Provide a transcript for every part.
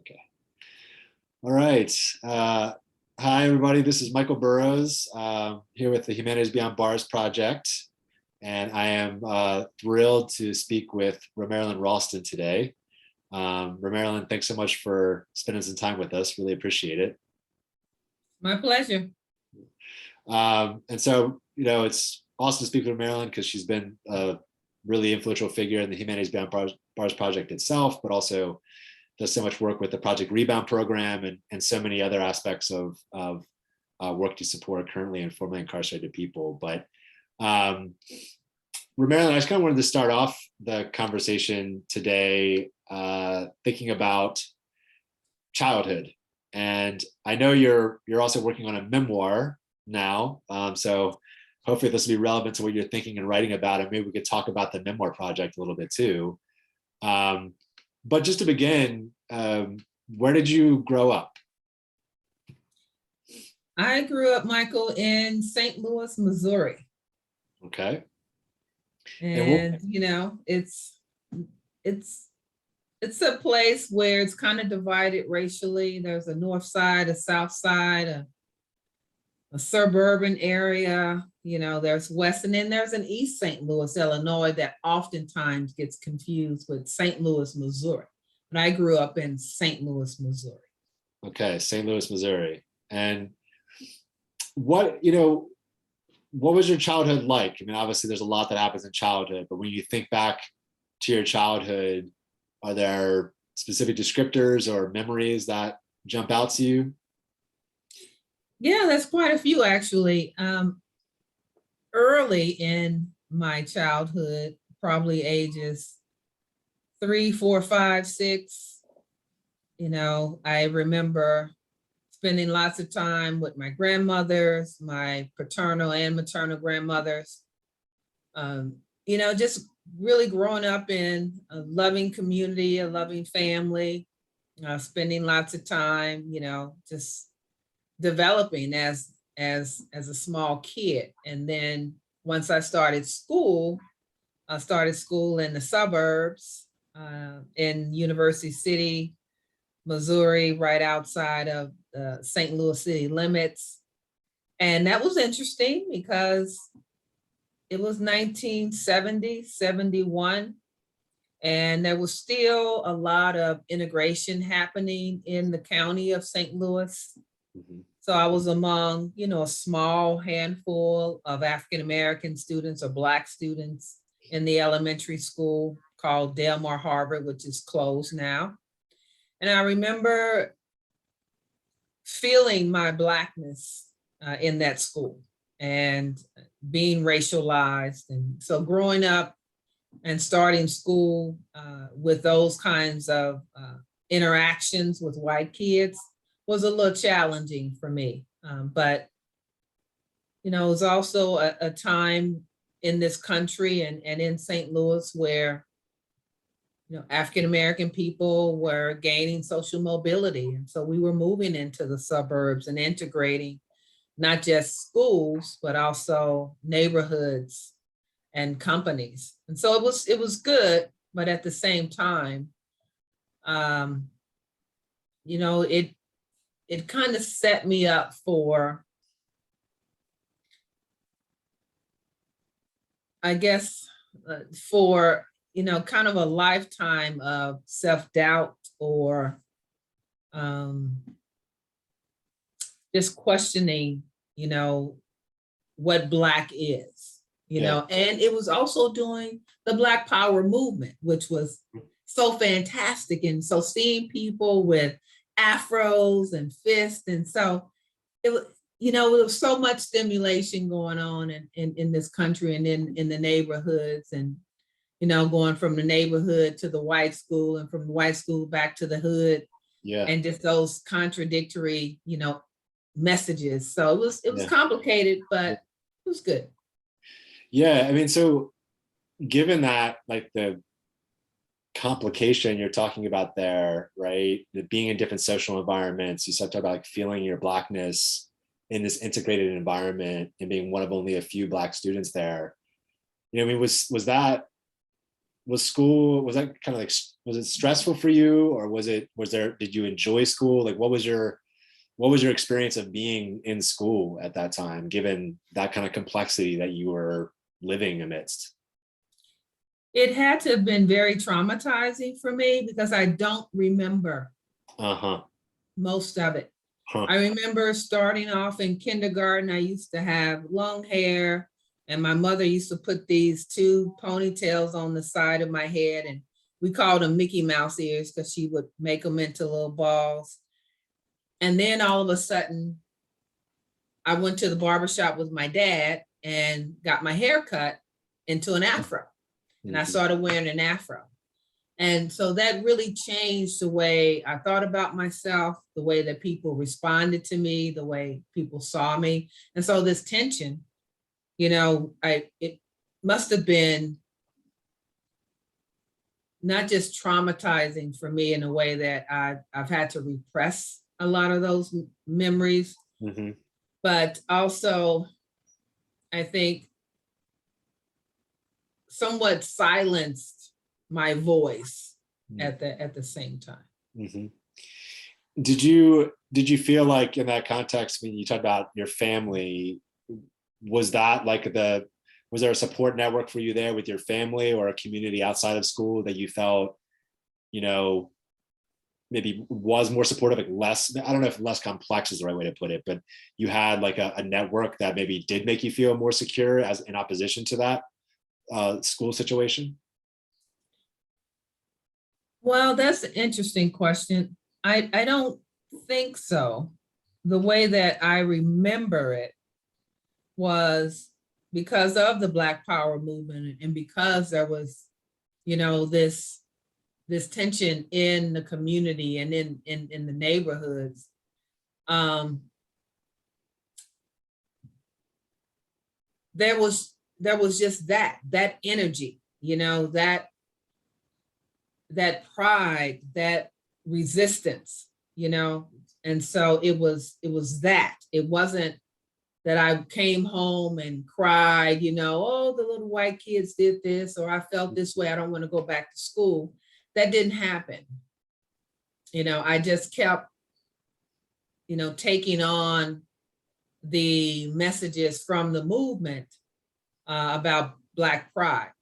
Okay. All right. Hi, everybody. This is Michael Burroughs here with the Humanities Beyond Bars project. And I am thrilled to speak with Romarilyn Ralston today. Romarilyn, thanks so much for spending some time with us. Really appreciate it. My pleasure. And so, it's awesome to speak with Romarilyn because she's been a really influential figure in the Humanities Beyond Bars project itself, but also does so much work with the Project Rebound program and so many other aspects of work to support currently and formerly incarcerated people. But Romarilyn, I just kind of wanted to start off the conversation today thinking about childhood. And I know you're also working on a memoir now. So hopefully this will be relevant to what you're thinking and writing about, and maybe we could talk about the memoir project a little bit too. But just to begin, where did you grow up? I grew up, Michael, in St. Louis, Missouri. Okay. And it's a place where it's kind of divided racially. There's a north side, a south side, a suburban area, there's west, and then there's an East St. Louis, Illinois that oftentimes gets confused with St. Louis, Missouri. But I grew up in St. Louis, Missouri. Okay, St. Louis, Missouri. And what was your childhood like? I mean, obviously there's a lot that happens in childhood, but when you think back to your childhood, are there specific descriptors or memories that jump out to you? Yeah, there's quite a few actually. Early in my childhood, probably ages 3, 4, 5, 6, I remember spending lots of time with my grandmothers, my paternal and maternal grandmothers, just really growing up in a loving community, a loving family, spending lots of time, just developing as a small kid. And then once I started school in the suburbs in University City, Missouri, right outside of the St. Louis city limits. And that was interesting because it was 1970, 71, and there was still a lot of integration happening in the county of St. Louis. Mm-hmm. So I was among, a small handful of African-American students or Black students in the elementary school called Delmar Harbor, which is closed now. And I remember feeling my Blackness in that school and being racialized. And so growing up and starting school with those kinds of interactions with white kids was a little challenging for me. But, it was also a time in this country and in St. Louis where, African-American people were gaining social mobility. And so we were moving into the suburbs and integrating not just schools, but also neighborhoods and companies. And so it was good, but at the same time, it kind of set me up for, I guess, for, kind of a lifetime of self-doubt or just questioning, what Black is, and it was also doing the Black Power movement, which was so fantastic. And so seeing people with afros and fists, and so it was, there was so much stimulation going on in this country and in the neighborhoods, and going from the neighborhood to the white school and from the white school back to the hood, and just those contradictory, messages. So it was complicated, but it was good. Yeah, I mean, so given that, like the complication you're talking about there, right? Being in different social environments, you start to talk about like feeling your Blackness in this integrated environment and being one of only a few Black students there. I mean, was that was school, was that kind of like, was it stressful for you, or did you enjoy school? Like, what was your experience of being in school at that time, given that kind of complexity that you were living amidst? It had to have been very traumatizing for me because I don't remember most of it. I remember starting off in kindergarten. I used to have long hair, and my mother used to put these two ponytails on the side of my head, and we called them Mickey Mouse ears because she would make them into little balls. And then all of a sudden, I went to the barbershop with my dad and got my hair cut into an afro. And I started wearing an afro. And so that really changed the way I thought about myself, the way that people responded to me, the way people saw me. And so this tension, it must have been not just traumatizing for me in a way that I've had to repress a lot of those memories, but also I think somewhat silenced my voice at the same time. Did you feel like in that context, when you talked about your family, was that like was there a support network for you there with your family, or a community outside of school that you felt, maybe was more supportive, like less, I don't know if less complex is the right way to put it, but you had like a network that maybe did make you feel more secure as in opposition to that school situation? Well, that's an interesting question. I don't think so. The way that I remember it was because of the Black Power movement, and because there was, this tension in the community and in the neighborhoods. There was just that energy, that pride, that resistance, and so it was that. It wasn't that I came home and cried, oh, the little white kids did this, or I felt this way, I don't want to go back to school. That didn't happen. I just kept, taking on the messages from the movement about Black pride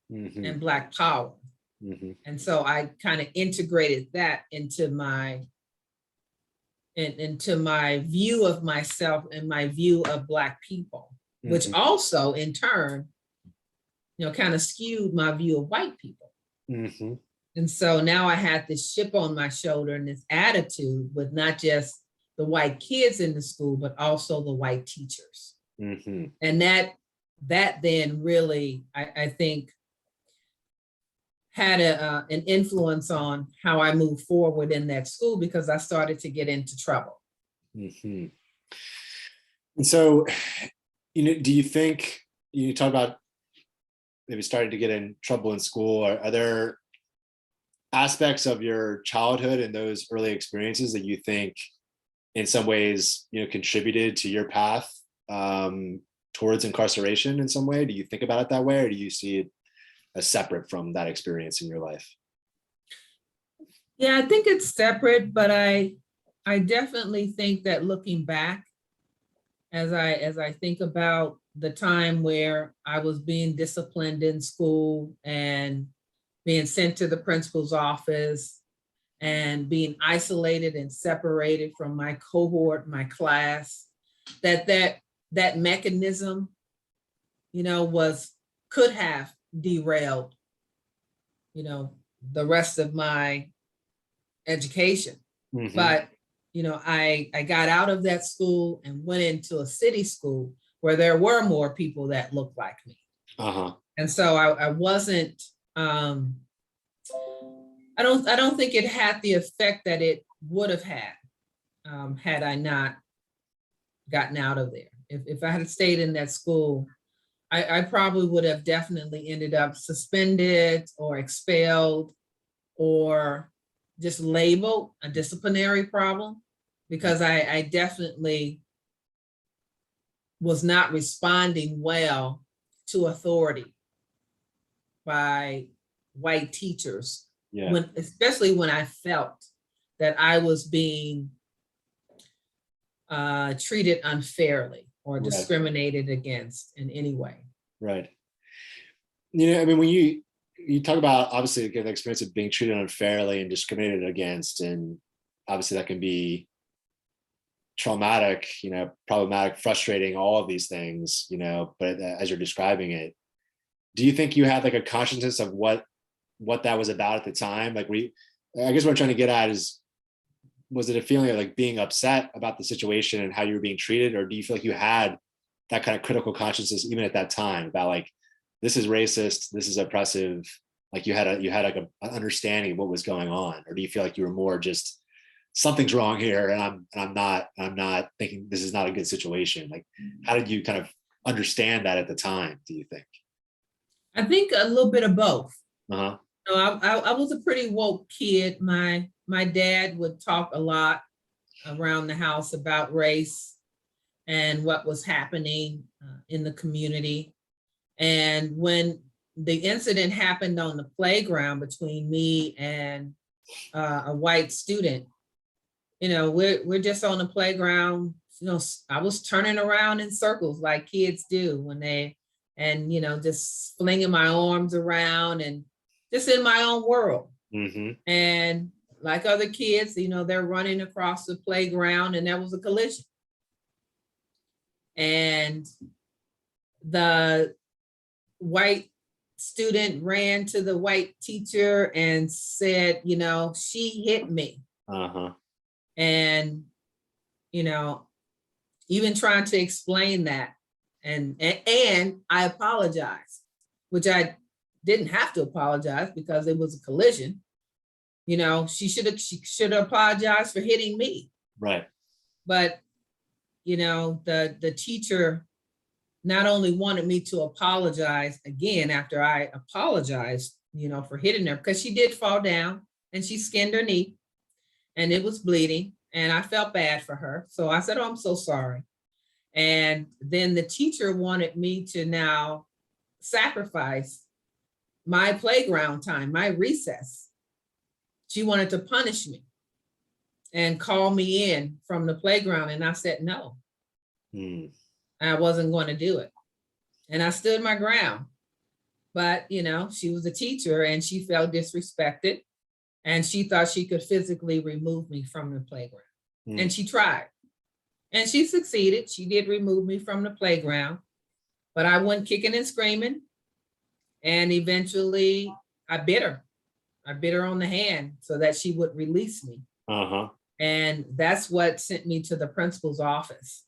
and Black power. And so I kind of integrated that into my view of myself and my view of Black people, which also in turn, kind of skewed my view of white people. And so now I had this chip on my shoulder and this attitude with not just the white kids in the school, but also the white teachers. And that then really, I think, had an influence on how I moved forward in that school, because I started to get into trouble. And so, do you think, you talk about maybe starting to get in trouble in school, or are there aspects of your childhood and those early experiences that you think in some ways, contributed to your path towards incarceration in some way? Do you think about it that way, or do you see it as separate from that experience in your life? Yeah, I think it's separate, but I definitely think that looking back, as I think about the time where I was being disciplined in school and being sent to the principal's office and being isolated and separated from my cohort, my class, that mechanism, could have derailed, the rest of my education. But, I got out of that school and went into a city school where there were more people that looked like me. And so I wasn't, I don't think it had the effect that it would have had I not gotten out of there. If I had stayed in that school, I probably would have definitely ended up suspended or expelled or just labeled a disciplinary problem, because I definitely was not responding well to authority by white teachers, Yeah. especially when I felt that I was being treated unfairly or Right. discriminated against in any way. Right. I mean, when you talk about obviously the experience of being treated unfairly and discriminated against, and obviously that can be traumatic, problematic, frustrating, all of these things, but as you're describing it, do you think you had like a consciousness of what that was about at the time? Like I guess what I'm trying to get at is, was it a feeling of like being upset about the situation and how you were being treated? Or do you feel like you had that kind of critical consciousness even at that time about like, this is racist, this is oppressive, like you had like an understanding of what was going on? Or do you feel like you were more just, something's wrong here and I'm not thinking this is not a good situation? Like, how did you kind of understand that at the time, do you think? I think a little bit of both. Uh-huh. I was a pretty woke kid. My dad would talk a lot around the house about race and what was happening in the community. And when the incident happened on the playground between me and a white student, we're just on the playground. I was turning around in circles like kids do when just flinging my arms around and just in my own world. Mm-hmm. And like other kids, they're running across the playground and there was a collision. And the white student ran to the white teacher and said, she hit me. Uh-huh. And, even trying to explain that. And I apologized, which I didn't have to apologize because it was a collision. She should have apologized for hitting me. Right. But, the teacher not only wanted me to apologize again after I apologized, for hitting her, because she did fall down and she skinned her knee and it was bleeding and I felt bad for her. So I said, oh, I'm so sorry. And then the teacher wanted me to now sacrifice my playground time, my recess. She wanted to punish me and call me in from the playground. And I said, no, I wasn't going to do it. And I stood my ground. But, she was a teacher and she felt disrespected and she thought she could physically remove me from the playground. And she tried. And she succeeded. She did remove me from the playground, but I went kicking and screaming. And eventually I bit her. I bit her on the hand so that she would release me. Uh-huh. And that's what sent me to the principal's office.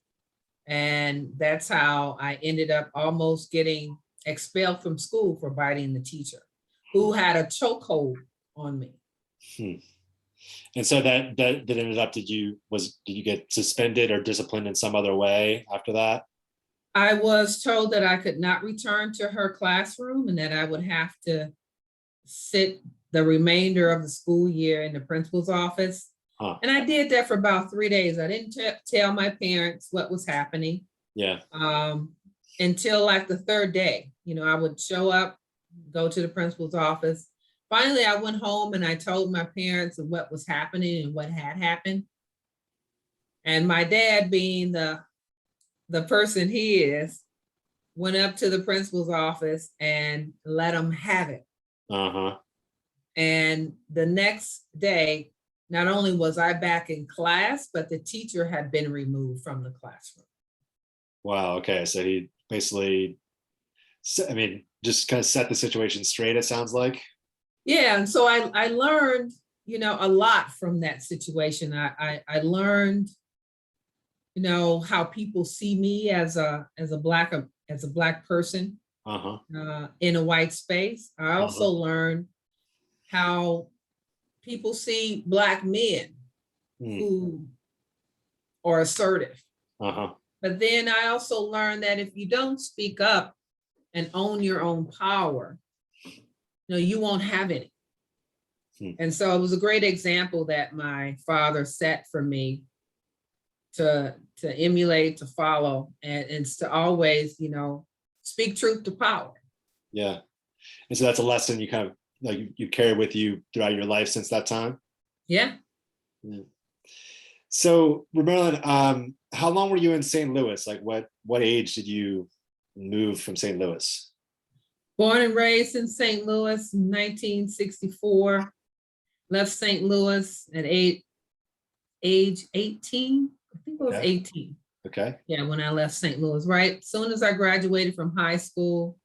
And that's how I ended up almost getting expelled from school for biting the teacher who had a chokehold on me. And so that ended up, did you get suspended or disciplined in some other way after that? I was told that I could not return to her classroom and that I would have to sit the remainder of the school year in the principal's office. Huh. And I did that for about 3 days. I didn't tell my parents what was happening. Yeah. Until like the third day, I would show up, go to the principal's office. Finally, I went home and I told my parents of what was happening and what had happened. And my dad, being the person he is, went up to the principal's office and let him have it. Uh-huh. And the next day, not only was I back in class, but the teacher had been removed from the classroom. Wow. Okay. So he basically, just kind of set the situation straight, it sounds like. Yeah. And so I learned, a lot from that situation. I learned, how people see me as a black person. Uh-huh. In a white space. I also learned how people see Black men who are assertive. Uh-huh. But then I also learned that if you don't speak up and own your own power, you won't have any. And so it was a great example that my father set for me to emulate, to follow, and to always, speak truth to power. Yeah. And so that's a lesson you kind of like you carried with you throughout your life since that time? Yeah. Yeah. So, Romarilyn, how long were you in St. Louis? Like, what age did you move from St. Louis? Born and raised in St. Louis, 1964. Left St. Louis at age 18. I think it was Okay. 18. Okay. Yeah, when I left St. Louis, right? As soon as I graduated from high school,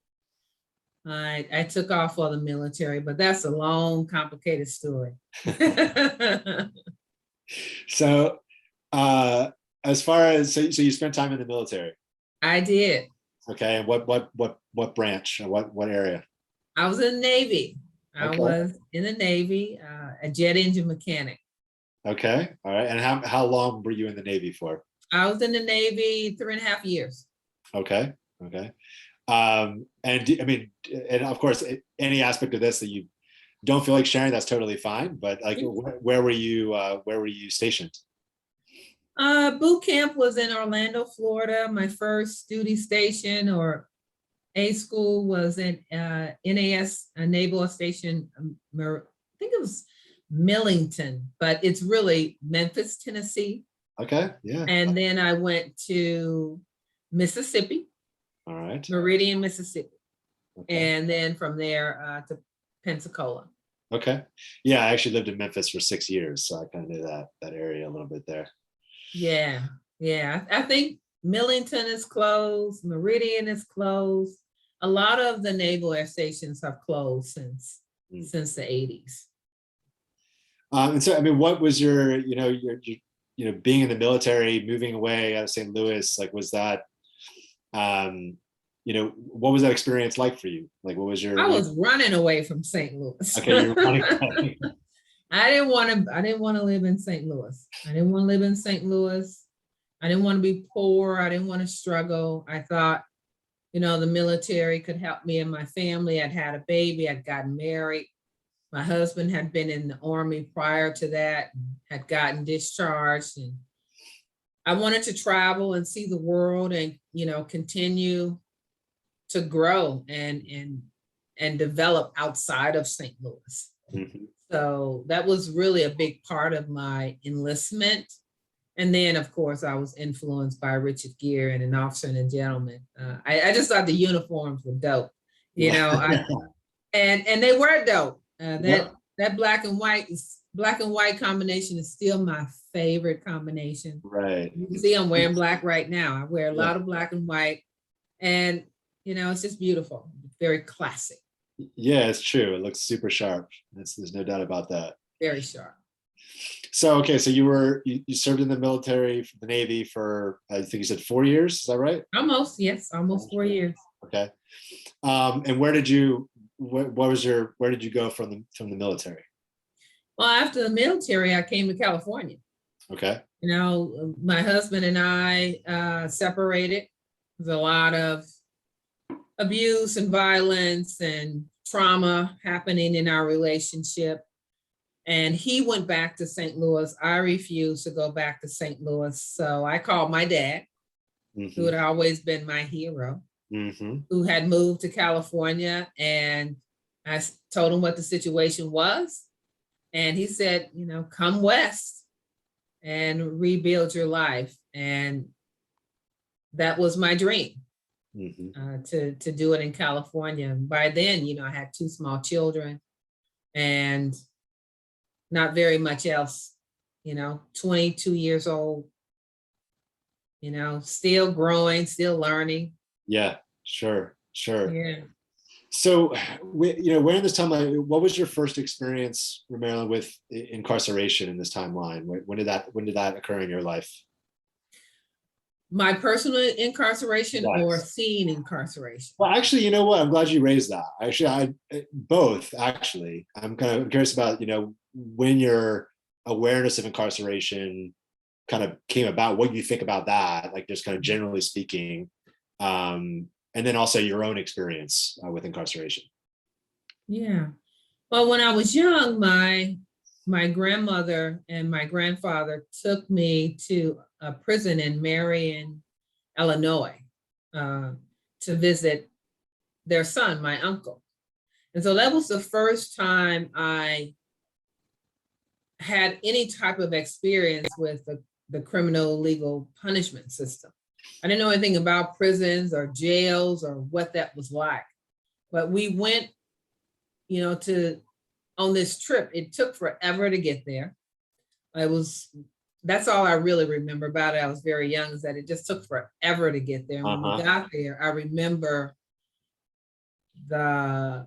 I took off for the military, but that's a long, complicated story. So, as far as so you spent time in the military, I did. okay? And what branch? Or what area? I was in the Navy. I Okay. was in the Navy, a jet engine mechanic. Okay. All right. And how long were you in the Navy for? I was in the Navy 3.5 years. Okay. Okay. And I mean, and of course, any aspect of this that you don't feel like sharing, that's totally fine. But like, where were you stationed? Boot camp was in Orlando, Florida. My first duty station or A school was in NAS, Naval Station, I think it was Millington, but it's really Memphis, Tennessee. Okay. Yeah. And then I went to Mississippi, All right. Meridian, Mississippi. Okay. And then from there to Pensacola. Okay. Yeah, I actually lived in Memphis for 6 years, so I kind of knew that area a little bit there. Yeah, yeah. I think Millington is closed, Meridian is closed. A lot of the naval air stations have closed since the 80s. And so, I mean, what was your being in the military, moving away out of St. Louis, like, was that, what was that experience like for you? Like, what was your? I was running away from St. Louis. Okay, you're running away. I didn't want to live in St. Louis. I didn't want to live in St. Louis. I didn't want to be poor. I didn't want to struggle. I thought, the military could help me and my family. I'd had a baby. I'd gotten married. My husband had been in the Army prior to that, had gotten discharged. And I wanted to travel and see the world and, continue to grow and develop outside of St. Louis. Mm-hmm. So that was really a big part of my enlistment. And then, of course, I was influenced by Richard Gere and An Officer and a Gentleman. I just thought the uniforms were dope, and they were dope. That black and white combination is still my favorite combination. Right. You can see I'm wearing black right now. I wear a lot of black and white, and it's just beautiful, very classic. Yeah, it's true. It looks super sharp. There's no doubt about that. Very sharp. So, okay, so you served in the military, the Navy for, I think you said 4 years. Is that right? Almost, yes, almost 4 years. Okay. And where did you go from the military? Well, after the military, I came to California. Okay. My husband and I separated. There's a lot of abuse and violence and trauma happening in our relationship. And he went back to St. Louis. I refused to go back to St. Louis. So I called my dad, who had always been my hero, who had moved to California. And I told him what the situation was. And he said, come west and rebuild your life. And that was my dream, to do it in California. And by then, I had 2 small children and not very much else, 22 years old, still growing, still learning. Yeah, sure. Yeah. So, we're in this timeline. What was your first experience, Romarilyn, with incarceration in this timeline? When did that occur in your life? My personal incarceration or seeing incarceration? Well, actually, you know what? I'm glad you raised that. Actually, both. Actually, I'm kind of curious about when your awareness of incarceration kind of came about, what you think about that, like just kind of generally speaking, and then also your own experience with incarceration. Yeah. Well, when I was young, my grandmother and my grandfather took me to a prison in Marion, Illinois, to visit their son, my uncle. And so that was the first time I had any type of experience with the criminal legal punishment system. I didn't know anything about prisons or jails or what that was like. But we went, on this trip. It took forever to get there. That's all I really remember about it. I was very young, is that it just took forever to get there. And when we got there, I remember the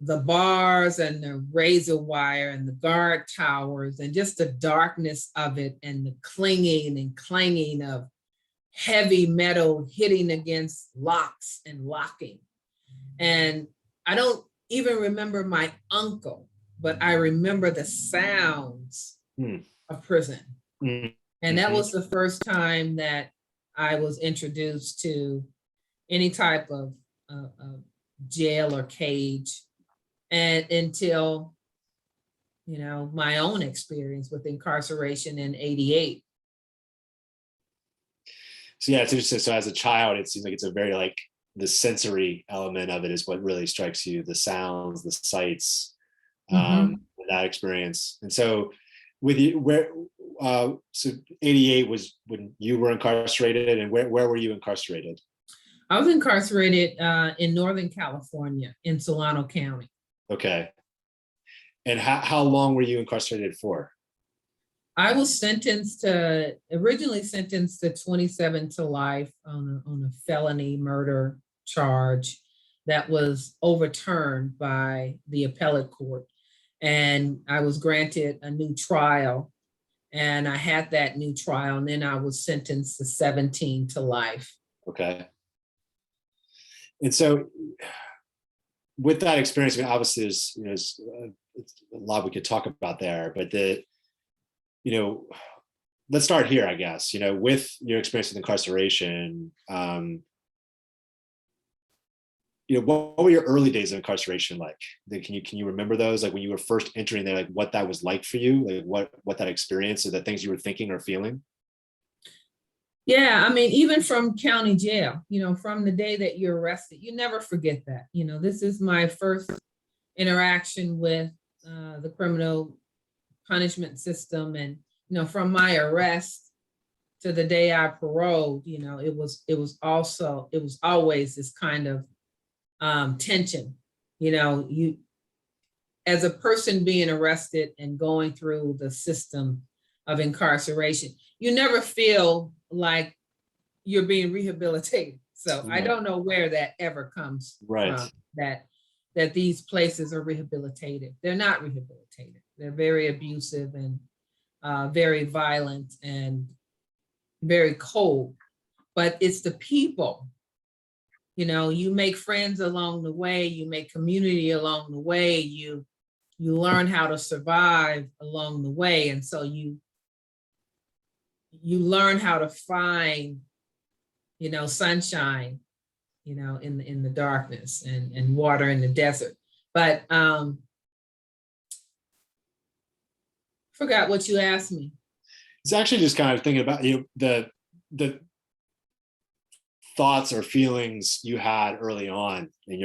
bars and the razor wire and the guard towers and just the darkness of it and the clinging and clanging of heavy metal hitting against locks and locking. And I don't even remember my uncle, but I remember the sounds of prison. And that was the first time that I was introduced to any type of jail or cage, and until my own experience with incarceration in '88. So yeah, it's interesting. So as a child, it seems like it's a very like the sensory element of it is what really strikes you, the sounds, the sights, that experience. And so with you, so '88 was when you were incarcerated, and where were you incarcerated? I was incarcerated in Northern California in Solano County. Okay. And how long were you incarcerated for? I was originally sentenced to 27 to life on a felony murder charge that was overturned by the appellate court. And I was granted a new trial, and I had that new trial, and then I was sentenced to 17 to life. Okay. And so with that experience, I mean, obviously there's a lot we could talk about there, but let's start here, I guess, with your experience with incarceration, what were your early days of incarceration like? Can you remember those? Like when you were first entering there, like what that was like for you, like what that experience or the things you were thinking or feeling? Yeah, I mean, even from county jail, from the day that you're arrested, you never forget that. This is my first interaction with the criminal punishment system. And, from my arrest to the day I paroled, it was always this kind of tension. You, as a person being arrested and going through the system of incarceration, you never feel like you're being rehabilitated. So I don't know where that ever comes from, that these places are rehabilitated. They're not rehabilitated. They're very abusive and very violent and very cold. But it's the people. You make friends along the way, you make community along the way, you learn how to survive along the way. And so you learn how to find, sunshine, in the darkness, and water in the desert. But forgot what you asked me. It's actually just kind of thinking about the thoughts or feelings you had early on in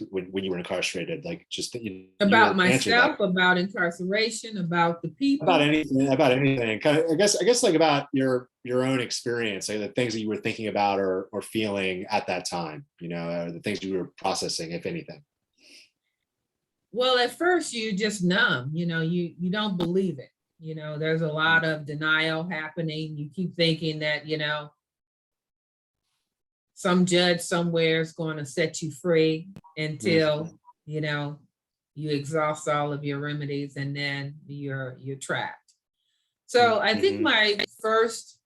when you were incarcerated, like just about myself, about incarceration, about the people, about anything. Kind of, I guess like about your own experience, like the things that you were thinking about or feeling at that time, or the things you were processing, if anything. Well, at first you just numb, you don't believe it. There's a lot of denial happening. You keep thinking that, some judge somewhere is going to set you free until, you exhaust all of your remedies, and then you're trapped. So I think my first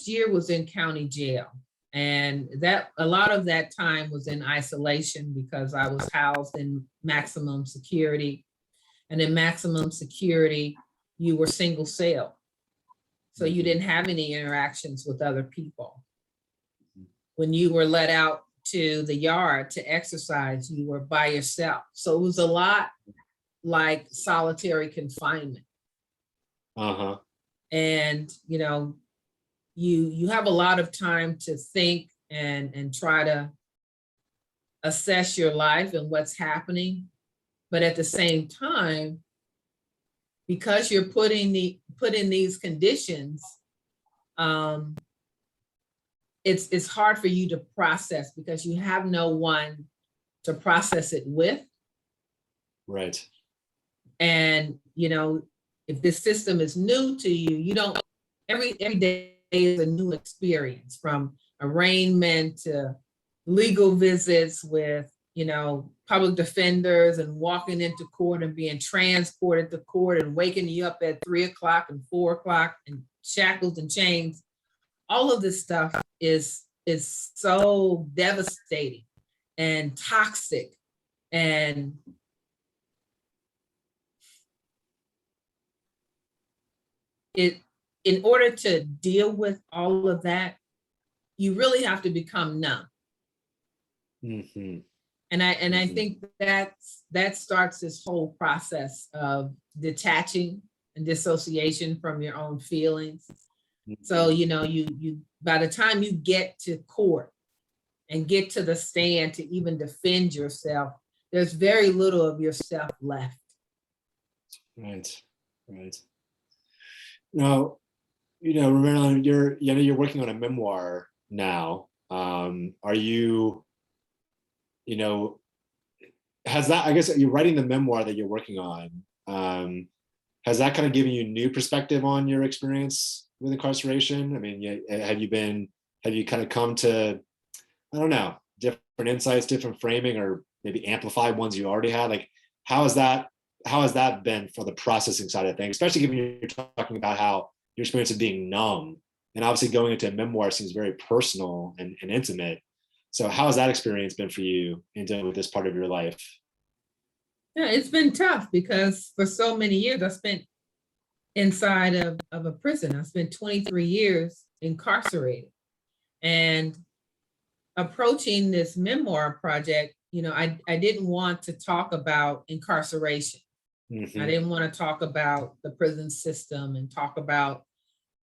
year was in county jail. And that a lot of that time was in isolation because I was housed in maximum security. And in maximum security, you were single cell. So you didn't have any interactions with other people. When you were let out to the yard to exercise, you were by yourself. So it was a lot like solitary confinement. And, you have a lot of time to think and try to assess your life and what's happening. But at the same time, because you're put in these conditions, it's hard for you to process because you have no one to process it with. Right. And, you know, if this system is new to you, you don't, every day is a new experience, from arraignment to legal visits with, you know, public defenders, and walking into court and being transported to court and waking you up at 3 o'clock and 4 o'clock and shackles and chains. All of this stuff is so devastating and toxic. And in order to deal with all of that, you really have to become numb. Mm-hmm. And I think that starts this whole process of detaching and dissociation from your own feelings. So, you know, you by the time you get to court and get to the stand to even defend yourself, there's very little of yourself left. Right. Now, you know, Romarilyn, you're working on a memoir now. Are you, you know, has that, I guess you're writing the memoir that you're working on, has that kind of given you new perspective on your experience with incarceration? I mean, have you kind of come to, I don't know, different insights, different framing, or maybe amplified ones you already had? Like, how has that been for the processing side of things, especially given you're talking about how your experience of being numb, and obviously going into a memoir seems very personal and intimate. So how has that experience been for you in dealing with this part of your life? Yeah, it's been tough because for so many years I spent inside of a prison. I spent 23 years incarcerated. And approaching this memoir project, you know, I didn't want to talk about incarceration. Mm-hmm. I didn't want to talk about the prison system and talk about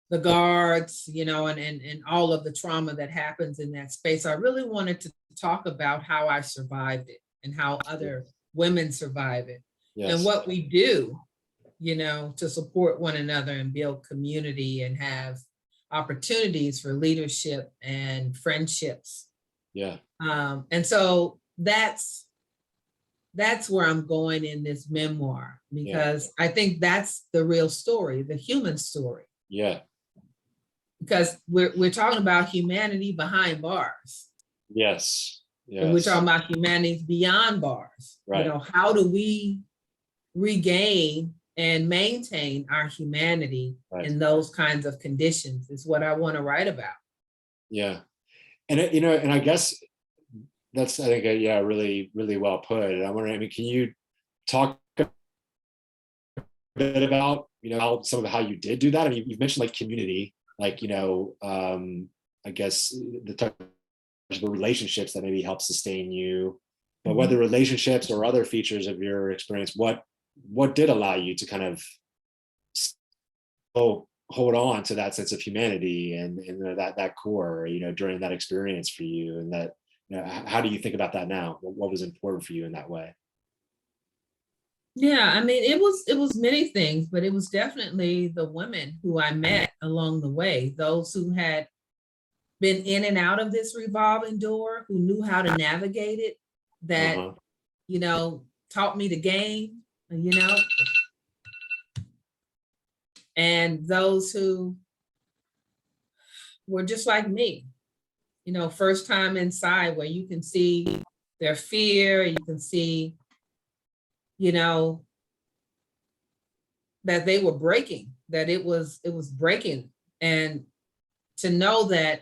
the guards, you know, and all of the trauma that happens in that space. I really wanted to talk about how I survived it and how other women survive it. Yes. And what we do, you know, to support one another and build community and have opportunities for leadership and friendships. Yeah. And so that's where I'm going in this memoir, because I think that's the real story, the human story. Yeah. Because we're talking about humanity behind bars. Yes. And we're talking about humanities beyond bars. Right. You know, how do we regain and maintain our humanity in those kinds of conditions is what I want to write about. Yeah. And you know, and I guess that's, I think, really, really well put. And I'm wondering, I mean, can you talk a bit about, you know, how you did do that? I mean, you've mentioned like community, like, you know, I guess the type of relationships that maybe help sustain you, but whether relationships or other features of your experience, what did allow you to kind of hold on to that sense of humanity and that core, you know, during that experience for you? And that, you know, how do you think about that now? What was important for you in that way? Yeah, I mean, it was many things, but it was definitely the women who I met along the way, those who had been in and out of this revolving door, who knew how to navigate it, that, you know, taught me the game, you know, and those who were just like me, you know, first time inside, where you can see their fear, you can see, you know, that they were breaking, that it was breaking, and to know that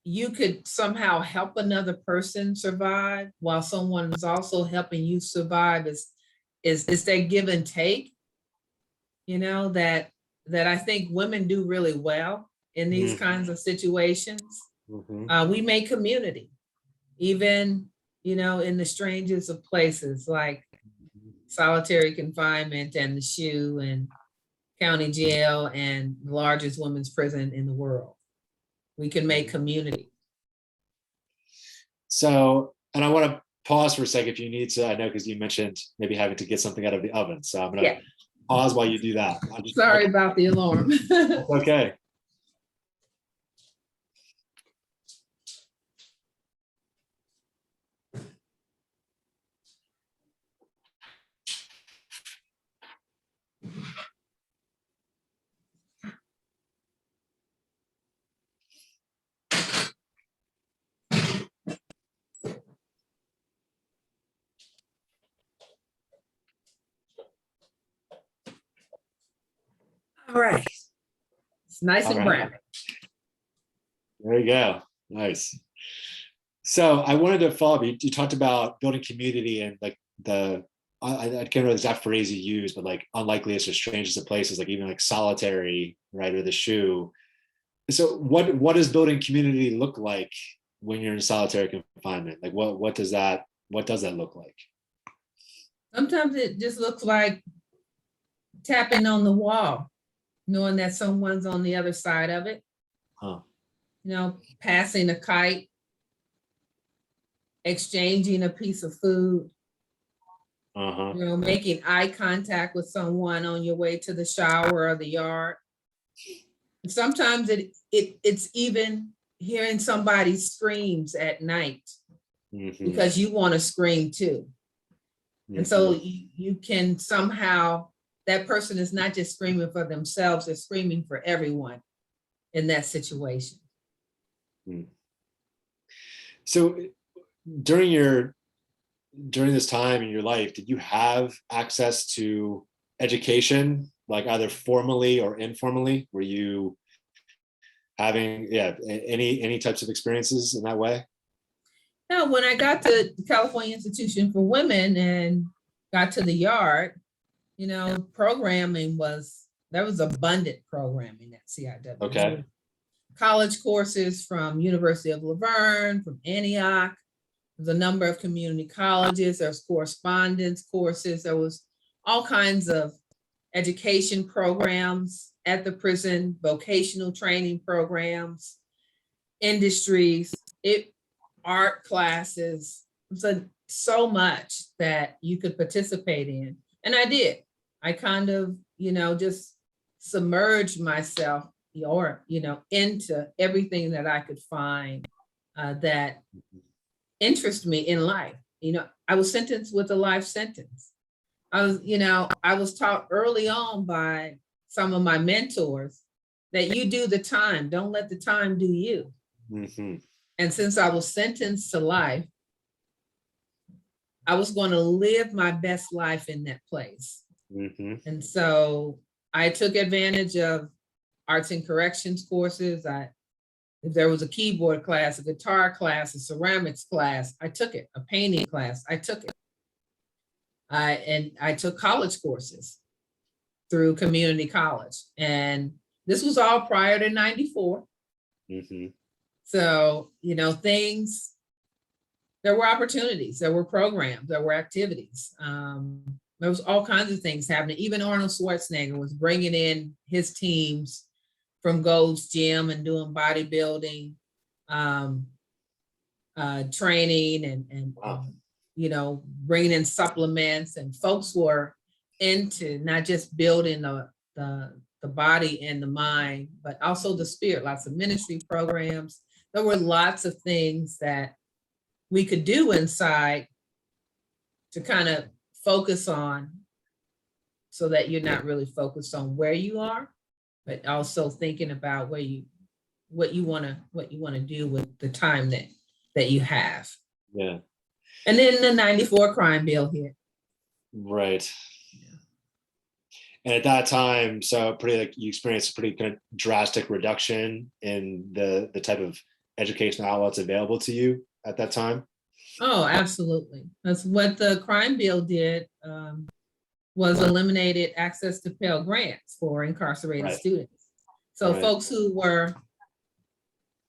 you could somehow help another person survive while someone is also helping you survive is that give and take, you know, that I think women do really well in these kinds of situations. We make community, even, you know, in the strangest of places like solitary confinement and the SHU and county jail and the largest women's prison in the world. We can make community. So, and I want to pause for a second if you need to. I know because you mentioned maybe having to get something out of the oven. So I'm going to Yeah, pause while you do that. sorry about the alarm. Okay. All right. It's nice All and right. brown. There you go. Nice. So I wanted to follow up. You talked about building community and like I can't remember the exact phrase you used, but like unlikeliest or strangest of places, like even like solitary, right, or the shoe. So what does building community look like when you're in solitary confinement? Like what does that look like? Sometimes it just looks like tapping on the wall, knowing that someone's on the other side of it. Huh. Passing a kite, exchanging a piece of food, Uh-huh. making eye contact with someone on your way to the shower or the yard. And sometimes it's even hearing somebody screams at night because you want to scream too. And so you can somehow, that person is not just screaming for themselves, they're screaming for everyone in that situation. So during this time in your life, did you have access to education, like either formally or informally? Were you having any types of experiences in that way? Now, when I got to the California Institution for Women and got to the yard, programming there was abundant programming at CIW. Okay. College courses from University of Laverne, from Antioch. There's a number of community colleges. There's correspondence courses. There was all kinds of education programs at the prison, vocational training programs, industries, art classes. So much that you could participate in. And I did. I kind of, just submerged myself into everything that I could find that interest me in life. I was sentenced with a life sentence. I was taught early on by some of my mentors that you do the time, don't let the time do you. And since I was sentenced to life, I was going to live my best life in that place. And so I took advantage of arts and corrections courses. If there was a keyboard class, a guitar class, a ceramics class, I took it. A painting class, I took it. And I took college courses through community college. And this was all prior to 94. So, there were opportunities, there were programs, there were activities. There was all kinds of things happening. Even Arnold Schwarzenegger was bringing in his teams from Gold's Gym and doing bodybuilding, training and wow. Bringing in supplements, and folks were into not just building the body and the mind, but also the spirit, lots of ministry programs. There were lots of things that we could do inside to kind of focus on, so that you're not really focused on where you are, but also thinking about what you want to do with the time that you have. Yeah. And then the 94 crime bill hit. Right. Yeah. And at that time, so you experienced a pretty kind of drastic reduction in the type of educational outlets available to you at that time. Oh, absolutely. That's what the crime bill did, was eliminated access to Pell Grants for incarcerated students. So folks who were,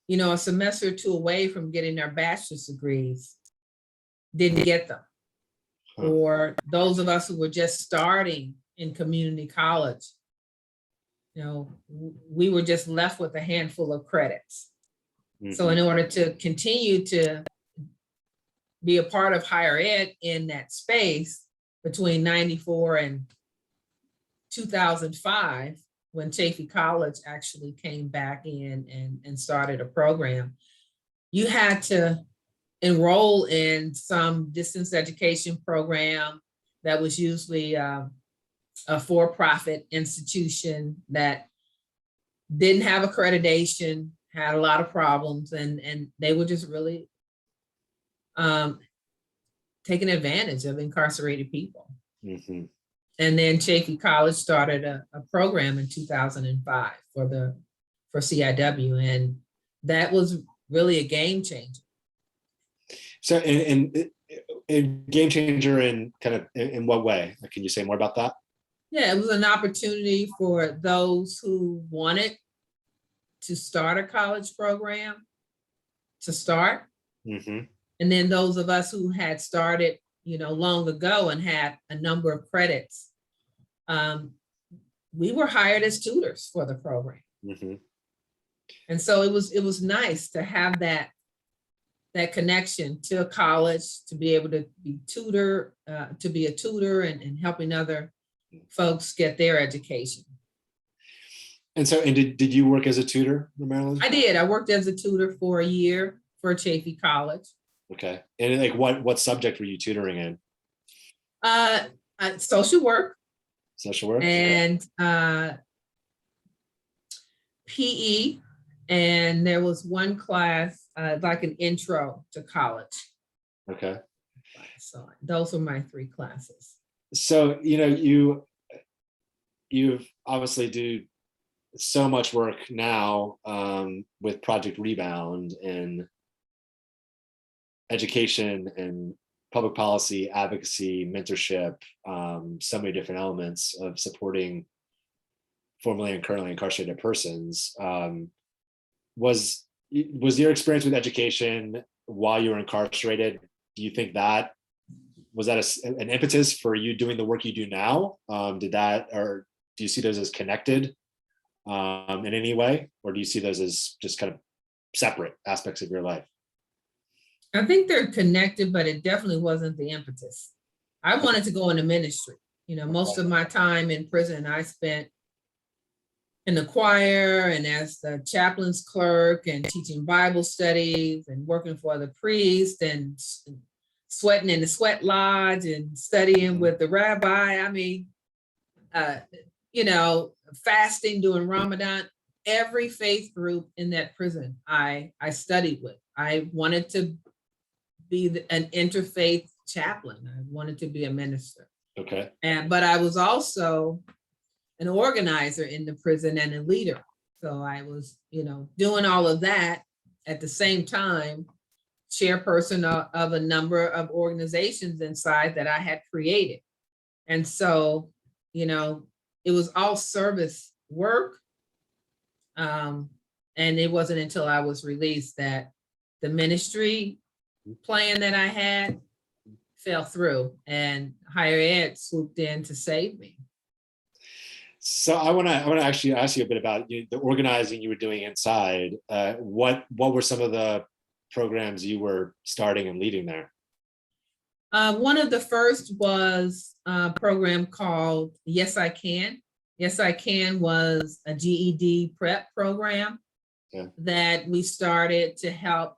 a semester or two away from getting their bachelor's degrees didn't get them. Or those of us who were just starting in community college, we were just left with a handful of credits. So in order to continue to be a part of higher ed in that space between 94 and 2005, when Chaffey College actually came back in and started a program. You had to enroll in some distance education program that was usually a for-profit institution that didn't have accreditation, had a lot of problems, and they were just really taking advantage of incarcerated people. Mm-hmm. And then Chaffey College started a program in 2005 for CIW, and that was really a game changer. So, in game changer in kind of in what way? Can you say more about that? Yeah, it was an opportunity for those who wanted to start a college program to start. Mm-hmm. And then those of us who had started, long ago and had a number of credits, we were hired as tutors for the program. Mm-hmm. And so it was nice to have that connection to a college, to be able to be a tutor and helping other folks get their education. And so, did you work as a tutor, Romarilyn? I did. I worked as a tutor for a year for Chaffey College. Okay. And like what subject were you tutoring in? Social work. Social work. And PE. And there was one class, like an intro to college. Okay. So those were my 3 classes. So, you've obviously do so much work now with Project Rebound and education and public policy, advocacy, mentorship, so many different elements of supporting formerly and currently incarcerated persons. Was your experience with education while you were incarcerated, do you think that was an impetus for you doing the work you do now? Did that, or do you see those as connected in any way, or do you see those as just kind of separate aspects of your life? I think they're connected, but it definitely wasn't the impetus. I wanted to go into ministry. Most of my time in prison, I spent in the choir and as the chaplain's clerk and teaching Bible studies and working for the priest and sweating in the sweat lodge and studying with the rabbi. I mean, fasting, doing Ramadan. Every faith group in that prison I studied with. I wanted to be an interfaith chaplain. I wanted to be a minister. Okay. But I was also an organizer in the prison and a leader. So I was, doing all of that at the same time, chairperson of a number of organizations inside that I had created. And so, it was all service work. And it wasn't until I was released that the ministry plan that I had fell through and higher ed swooped in to save me. So I want to actually ask you a bit about the organizing you were doing inside. What were some of the programs you were starting and leading there? One of the first was a program called Yes, I Can. Yes, I Can was a GED prep program that we started to help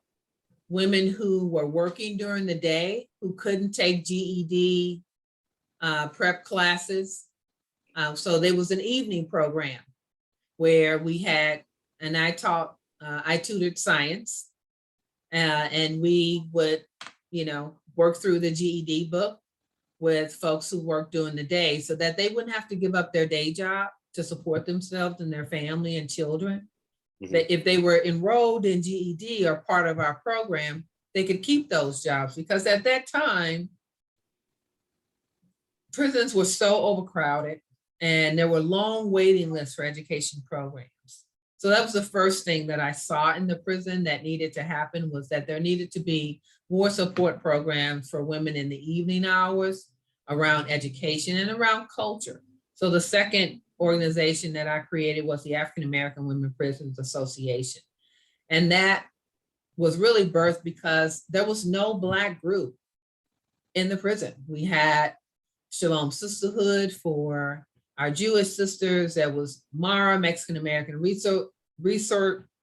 women who were working during the day, who couldn't take GED prep classes. So there was an evening program where we had, and I tutored science, and we would, work through the GED book with folks who work during the day so that they wouldn't have to give up their day job to support themselves and their family and children. Mm-hmm. That if they were enrolled in GED or part of our program, they could keep those jobs, because at that time, prisons were so overcrowded and there were long waiting lists for education programs. So that was the first thing that I saw in the prison that needed to happen, was that there needed to be more support programs for women in the evening hours around education and around culture. So the second organization that I created was the African American Women Prisoners Association. And that was really birthed because there was no Black group in the prison. We had Shalom Sisterhood for our Jewish sisters. There was MARA, Mexican American Resource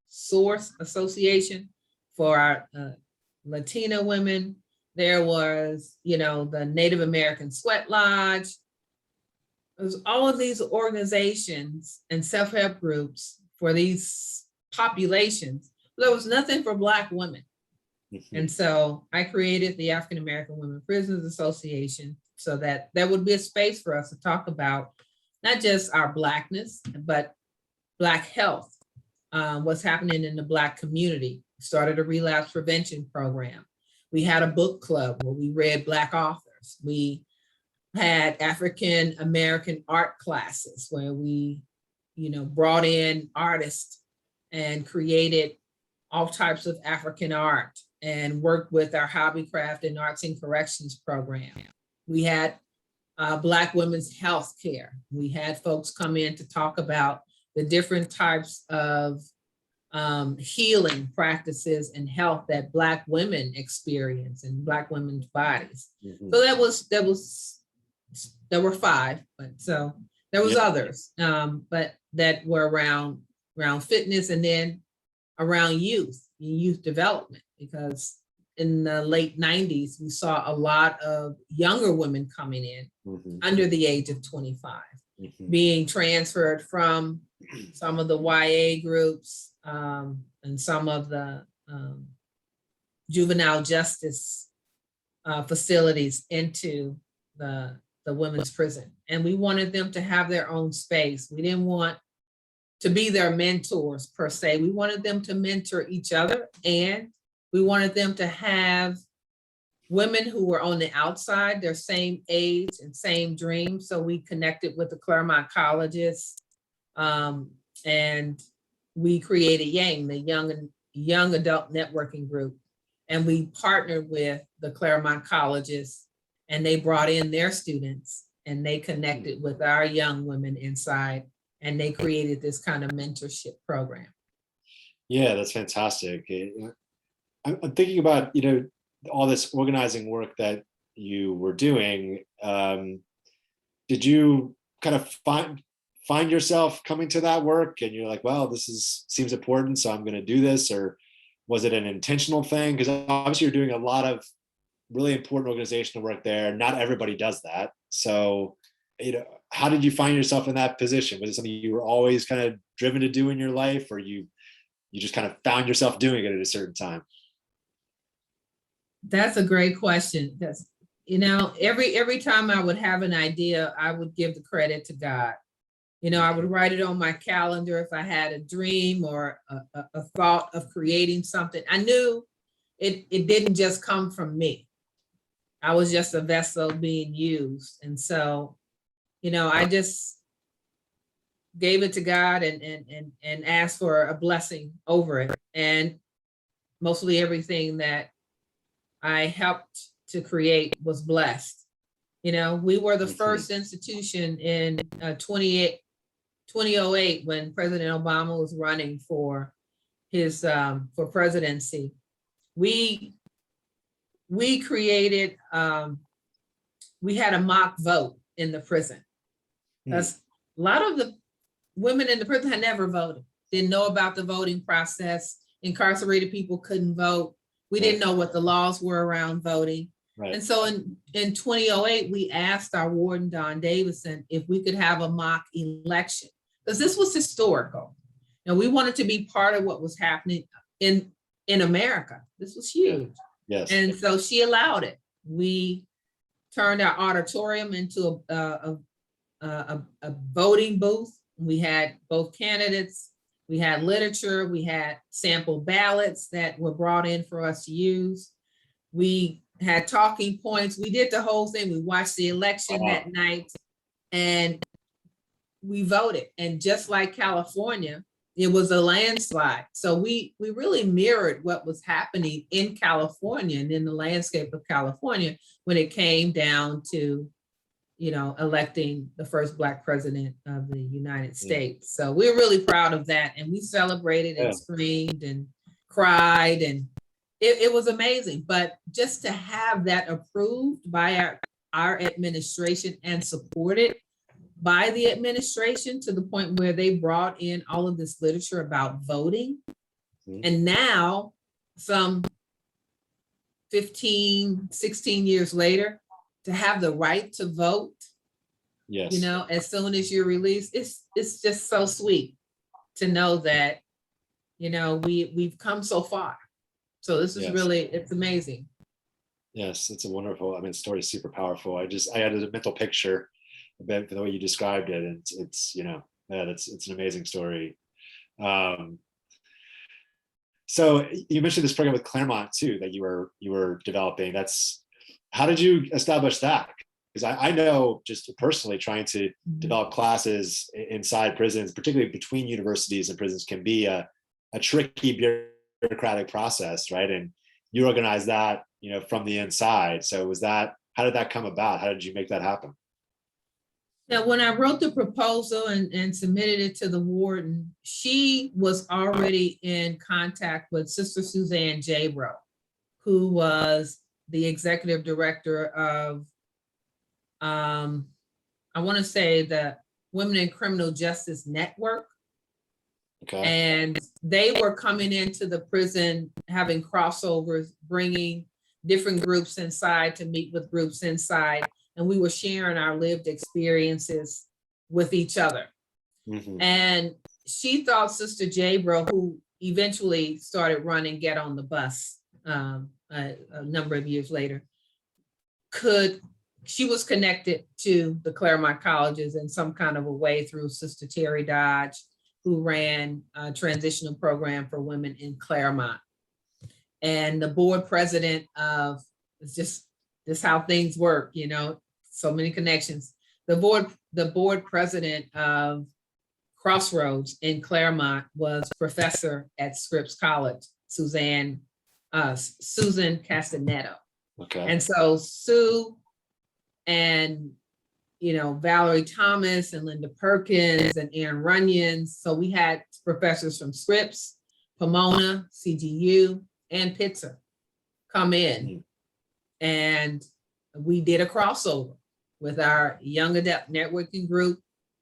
Source Association for our Latina women. There was, the Native American Sweat Lodge. It was all of these organizations and self-help groups for these populations. There was nothing for Black women. And so I created the African American Women Prisoners Association so that there would be a space for us to talk about not just our Blackness, but Black health, what's happening in the Black community. Started a relapse prevention program. We had a book club where we read Black authors. We had African American art classes where we, brought in artists and created all types of African art and worked with our Hobbycraft and Arts and Corrections program. We had Black women's health care. We had folks come in to talk about the different types of healing practices and health that Black women experience in Black women's bodies. So there were 5, but so there was others, but that were around fitness and then around youth development, because in the late 90s, we saw a lot of younger women coming in under the age of 25, being transferred from some of the YA groups and some of the juvenile justice facilities into the women's prison. And we wanted them to have their own space. We didn't want to be their mentors per se. We wanted them to mentor each other, and we wanted them to have women who were on the outside, their same age and same dreams. So we connected with the Claremont colleges, and we created YANG, the Young Adult Networking Group. And we partnered with the Claremont colleges, and they brought in their students and they connected with our young women inside, and they created this kind of mentorship program. Yeah, that's fantastic. I'm thinking about, all this organizing work that you were doing. Did you kind of find yourself coming to that work and you're like, well, this seems important, so I'm going to do this? Or was it an intentional thing? Because obviously you're doing a lot of really important organizational work there. Not everybody does that. So, how did you find yourself in that position? Was it something you were always kind of driven to do in your life, or you just kind of found yourself doing it at a certain time? That's a great question. That's, every time I would have an idea, I would give the credit to God. I would write it on my calendar if I had a dream or a thought of creating something. I knew it didn't just come from me. I was just a vessel being used. And so, I just gave it to God and asked for a blessing over it. And mostly everything that I helped to create was blessed. We were the first institution in 2008 when President Obama was running for his for presidency. We created, we had a mock vote in the prison. Because a lot of the women in the prison had never voted, didn't know about the voting process. Incarcerated people couldn't vote. We didn't know what the laws were around voting. Right. And so in 2008, we asked our warden, Don Davison, if we could have a mock election, because this was historical. And we wanted to be part of what was happening in America. This was huge. Yes. And so she allowed it. We turned our auditorium into a voting booth. We had both candidates. We had literature. We had sample ballots that were brought in for us to use. We had talking points. We did the whole thing. We watched the election that night and we voted. And just like California, it was a landslide. So we really mirrored what was happening in California and in the landscape of California when it came down to, electing the first Black president of the United States. So we're really proud of that. And we celebrated and screamed and cried and it was amazing. But just to have that approved by our administration and supported by the administration to the point where they brought in all of this literature about voting. Mm-hmm. And now, some 15, 16 years later, to have the right to vote, yes, you know, as soon as you're released, it's just so sweet to know that, you know, we've come so far. So this is yes, really, it's amazing. Yes, it's a wonderful, I mean, the story is super powerful. I had a mental picture about the way you described it, and it's you know, yeah, it's an amazing story. So you mentioned this program with Claremont too that you were developing. How did you establish that? Because I know just personally trying to develop classes inside prisons, particularly between universities and prisons, can be a tricky bureaucratic process, right? And you organize that, you know, from the inside. So how did that come about? How did you make that happen? Now, when I wrote the proposal and submitted it to the warden, she was already in contact with Sister Suzanne Jabro, who was the executive director of, I want to say, the Women in Criminal Justice Network. Okay. And they were coming into the prison, having crossovers, bringing different groups inside to meet with groups inside. And we were sharing our lived experiences with each other. Mm-hmm. And she thought Sister Jabro, who eventually started running Get on the Bus a number of years later, she was connected to the Claremont colleges in some kind of a way through Sister Terry Dodge, who ran a transitional program for women in Claremont. And the board president of, it's just this how things work, you know, so many connections. The board president of Crossroads in Claremont was professor at Scripps College, Susan Castanedo. Okay. And so Sue and, you know, Valerie Thomas and Linda Perkins and Aaron Runyons. So we had professors from Scripps, Pomona, CGU, and Pitzer come in. And we did a crossover with our young adult networking group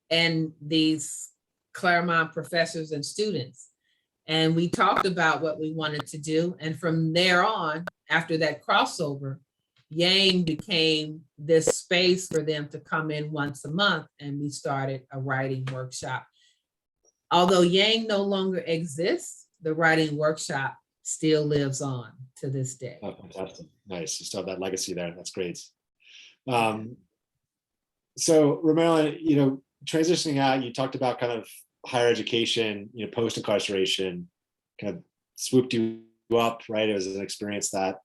and these Claremont professors and students. And we talked about what we wanted to do. And from there on, after that crossover, Yang became this space for them to come in once a month, and we started a writing workshop. Although Yang no longer exists, the writing workshop still lives on to this day. Oh, fantastic. Nice. You still have that legacy there. That's great. So Romarilyn, you know, transitioning out, you talked about kind of higher education, you know, post-incarceration kind of swooped you up, right? It was an experience that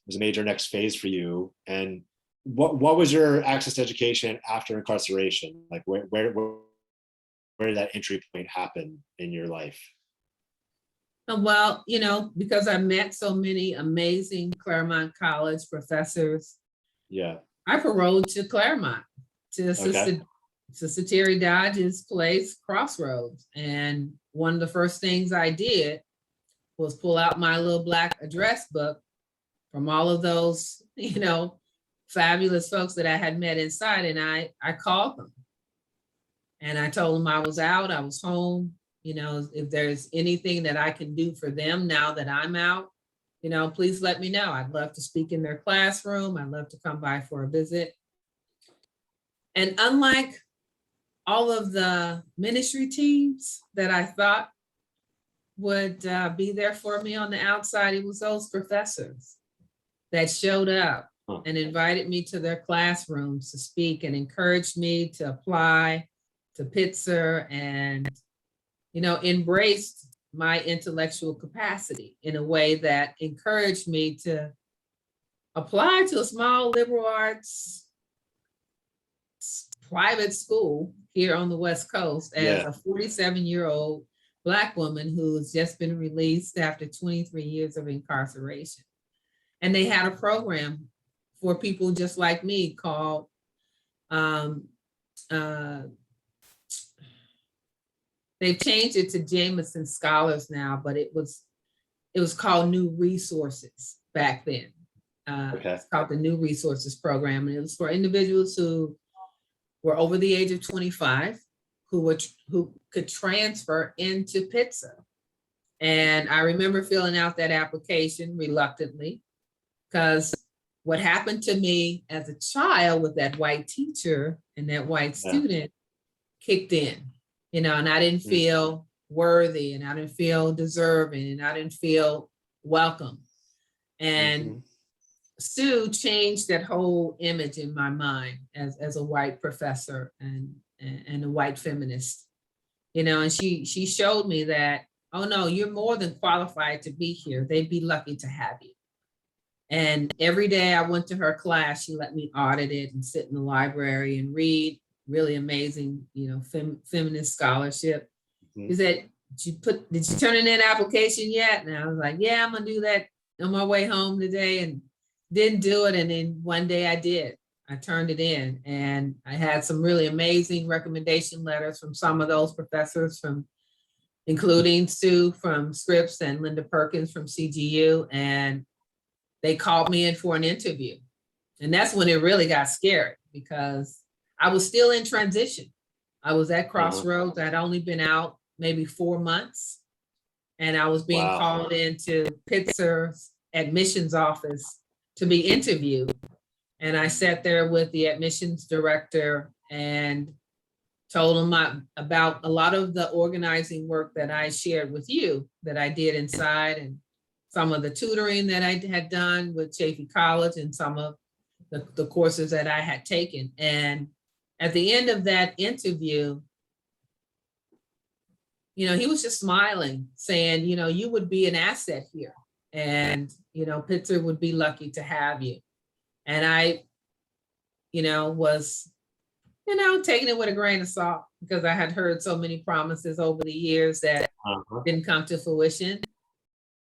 was a major next phase for you. And what was your access to education after incarceration? Like where did that entry point happen in your life? Well, you know, because I met so many amazing Claremont College professors. Yeah. I paroled to Claremont, to Sister Terry Dodge's place, Crossroads. And one of the first things I did was pull out my little black address book from all of those, you know, fabulous folks that I had met inside. And I called them. And I told them I was out, I was home. You know, if there's anything that I can do for them now that I'm out, you know, please let me know. I'd love to speak in their classroom. I'd love to come by for a visit. And unlike all of the ministry teams that I thought would be there for me on the outside, it was those professors that showed up and invited me to their classrooms to speak and encouraged me to apply to Pitzer and, you know, embraced my intellectual capacity in a way that encouraged me to apply to a small liberal arts private school here on the West Coast as a 47-year-old Black woman who has just been released after 23 years of incarceration. And they had a program for people just like me called they've changed it to Jameson Scholars now, but it was it was called New Resources back then. Okay. It's called the New Resources Program, and it was for individuals who were over the age of 25 who could transfer into PITSA. And I remember filling out that application reluctantly, because what happened to me as a child with that white teacher and that white student kicked in, and I didn't feel worthy, and I didn't feel deserving, and I didn't feel welcome. And Sue changed that whole image in my mind as a white professor and a white feminist, and she showed me that, oh no, you're more than qualified to be here. They'd be lucky to have you. And every day I went to her class, she let me audit it and sit in the library and read really amazing, feminist scholarship. She said, did you turn in that application yet? And I was like, yeah, I'm gonna do that on my way home today, and didn't do it. And then one day I did. I turned it in, and I had some really amazing recommendation letters from some of those professors, including Sue from Scripps and Linda Perkins from CGU. And they called me in for an interview. And that's when it really got scary, because I was still in transition. I was at Crossroads. I'd only been out maybe 4 months, and I was being called into Pitzer's admissions office to be interviewed. And I sat there with the admissions director and told him about a lot of the organizing work that I shared with you that I did inside, and some of the tutoring that I had done with Chaffey College, and some of the courses that I had taken. And at the end of that interview, he was just smiling, saying, you would be an asset here, and, Pitzer would be lucky to have you. And I, was, taking it with a grain of salt, because I had heard so many promises over the years that didn't come to fruition.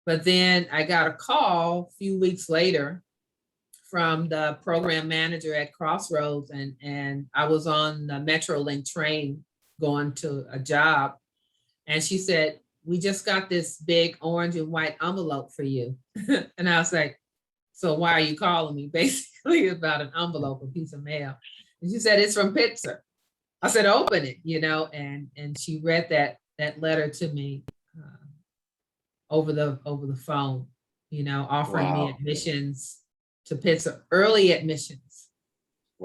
But then I got a call a few weeks later from the program manager at Crossroads, and I was on the Metrolink train going to a job. And she said, we just got this big orange and white envelope for you. And I was like, so why are you calling me? Basically about an envelope, a piece of mail. And she said, it's from Pitzer. I said, open it, and she read that letter to me over the phone, offering me admissions to Pitzer, early admissions.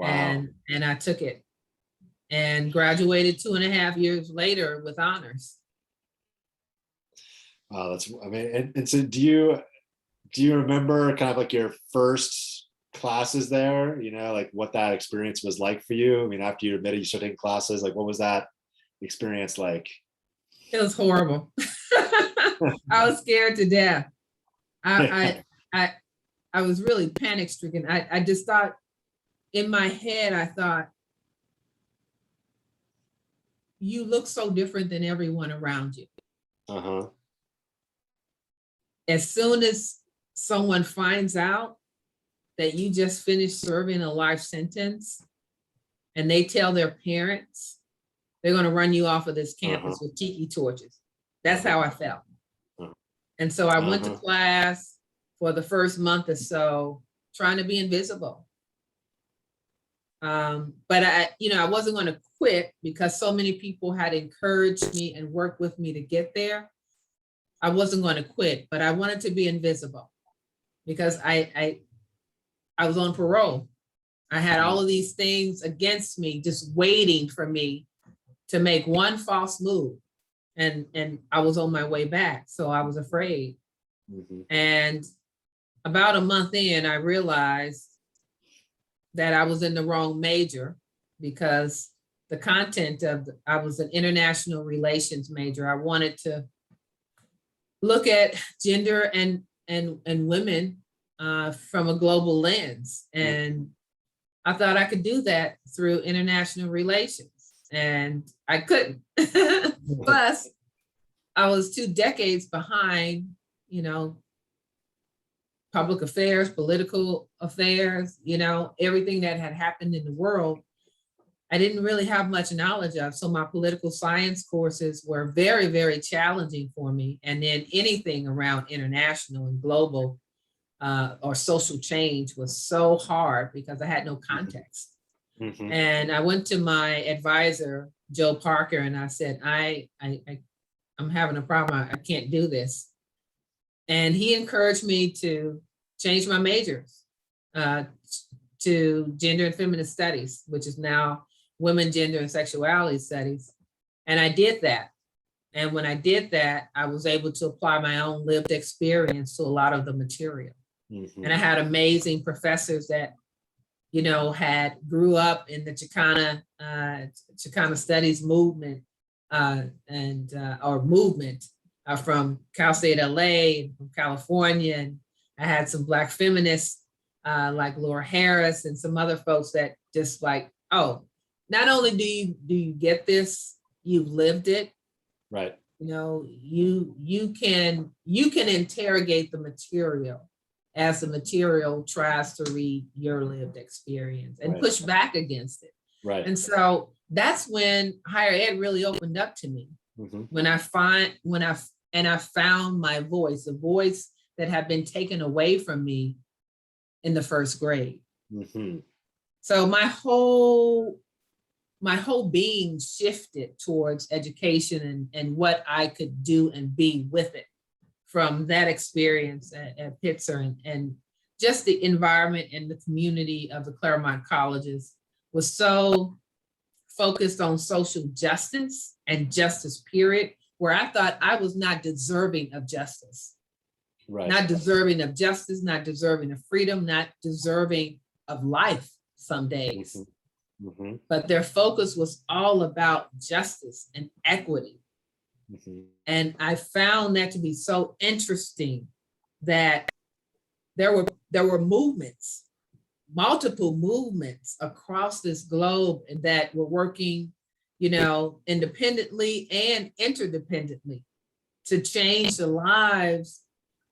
And I took it and graduated 2.5 years later with honors. Wow, that's, I mean, and so do you remember kind of like your first classes there, like what that experience was like for you? I mean, after you admitted you started taking classes, like what was that experience like? It was horrible. I was scared to death. I was really panic stricken. I just thought, in my head, I thought, you look so different than everyone around you. As soon as someone finds out that you just finished serving a life sentence, and they tell their parents, they're going to run you off of this campus with tiki torches. That's how I felt. And so I went to class for the first month or so, trying to be invisible. But I wasn't going to quit, because so many people had encouraged me and worked with me to get there. I wasn't going to quit, but I wanted to be invisible, because I was on parole. I had all of these things against me, just waiting for me to make one false move. And I was on my way back. So I was afraid. And about a month in, I realized that I was in the wrong major, because the content I was an international relations major. I wanted to look at gender and women from a global lens. And I thought I could do that through international relations, and I couldn't. Plus, I was 2 decades behind, public affairs, political affairs, everything that had happened in the world. I didn't really have much knowledge of. So my political science courses were very, very challenging for me. And then anything around international and global or social change was so hard because I had no context. Mhm. And I went to my advisor, Joe Parker, and I said, I'm having a problem. I can't do this. And he encouraged me to change my majors to gender and feminist studies, which is now women, gender, and sexuality studies. And I did that. And when I did that, I was able to apply my own lived experience to a lot of the material. Mhm. And I had amazing professors that, you know, had grew up in the Chicana studies movement or movement from Cal State LA, from California. And I had some Black feminists like Laura Harris and some other folks that just like, oh, not only do you get this, you've lived it. Right. You know, you can interrogate the material as the material tries to read your lived experience and Right. push back against it. Right. And so that's when higher ed really opened up to me. Mm-hmm. When I found my voice, a voice that had been taken away from me in the first grade. Mm-hmm. So my whole being shifted towards education and what I could do and be with it from that experience at Pitzer, and just the environment and the community of the Claremont colleges was so focused on social justice and justice, period, where I thought I was not deserving of justice. Right. Not deserving of justice, not deserving of freedom, not deserving of life some days. Mm-hmm. Mm-hmm. But their focus was all about justice and equity. Mm-hmm. And I found that to be so interesting that there were movements, multiple movements across this globe that were working, you know, independently and interdependently to change the lives